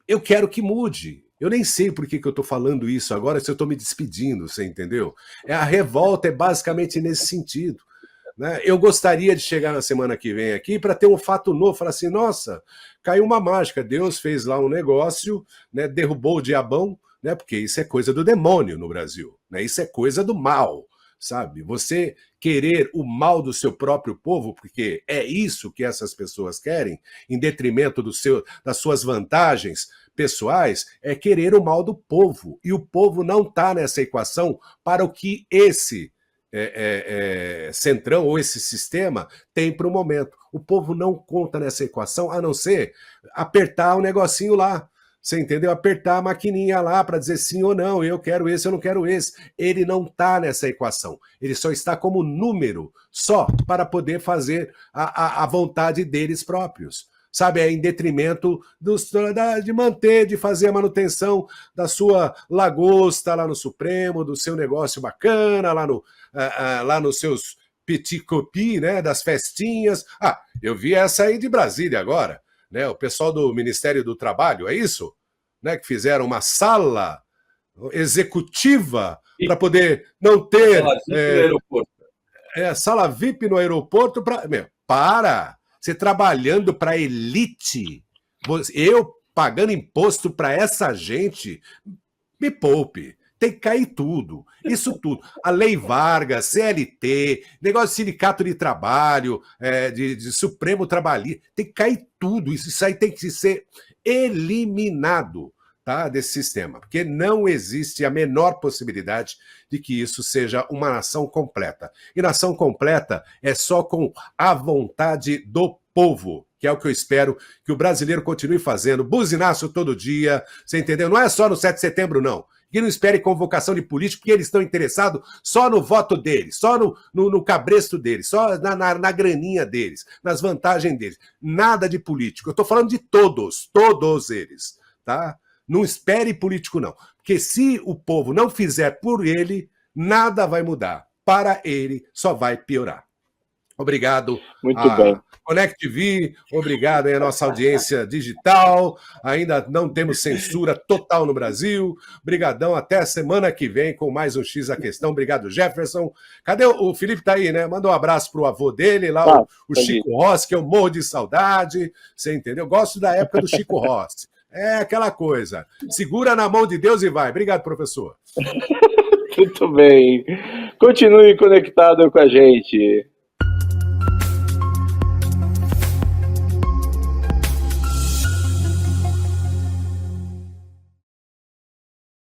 eu quero que mude. Eu nem sei por que eu estou falando isso agora, se eu estou me despedindo, você entendeu? A revolta é basicamente nesse sentido. Né? Eu gostaria de chegar na semana que vem aqui para ter um fato novo, falar assim, nossa, caiu uma mágica, Deus fez lá um negócio, né, derrubou o diabão, né, porque isso é coisa do demônio no Brasil, né, isso é coisa do mal, sabe? Você querer o mal do seu próprio povo, porque é isso que essas pessoas querem, em detrimento das suas vantagens pessoais, é querer o mal do povo, e o povo não está nessa equação para o que esse centrão ou esse sistema tem para o momento. O povo não conta nessa equação, a não ser apertar o negocinho lá, você entendeu? Apertar a maquininha lá para dizer sim ou não, eu quero esse, eu não quero esse. Ele não está nessa equação, ele só está como número, só para poder fazer a vontade deles próprios. Sabe, em detrimento de manter, de fazer a manutenção da sua lagosta lá no Supremo, do seu negócio bacana, lá nos seus petit copi, né, das festinhas. Eu vi essa aí de Brasília agora, né, o pessoal do Ministério do Trabalho, é isso? Né, que fizeram uma sala executiva para poder não ter... Sala VIP no aeroporto para... Você trabalhando para a elite, eu pagando imposto para essa gente, me poupe. Tem que cair tudo, isso tudo. A Lei Vargas, CLT, negócio de sindicato de trabalho, de Supremo Trabalhista, tem que cair tudo. Isso aí tem que ser eliminado. tá, desse sistema, porque não existe a menor possibilidade de que isso seja uma nação completa. E nação completa é só com a vontade do povo, que é o que eu espero que o brasileiro continue fazendo, buzinaço todo dia, você entendeu? Não é só no 7 de setembro, não. Que não espere convocação de político, porque eles estão interessados só no voto deles, só no cabresto deles, só na graninha deles, nas vantagens deles. Nada de político. Eu estou falando de todos eles, tá? Não espere político, não. Porque se o povo não fizer por ele, nada vai mudar. Para ele, só vai piorar. Obrigado Muito bem. Connect TV, obrigado aí à nossa audiência digital. Ainda não temos censura total no Brasil. Obrigadão, até a semana que vem com mais um X a Questão. Obrigado, Jefferson. Cadê o Felipe? Tá aí, né? Manda um abraço pro avô dele, lá o Chico Rossi, que eu morro de saudade. Você entendeu? Gosto da época do Chico Rossi. É aquela coisa. Segura na mão de Deus e vai. Obrigado, professor. Muito bem. Continue conectado com a gente.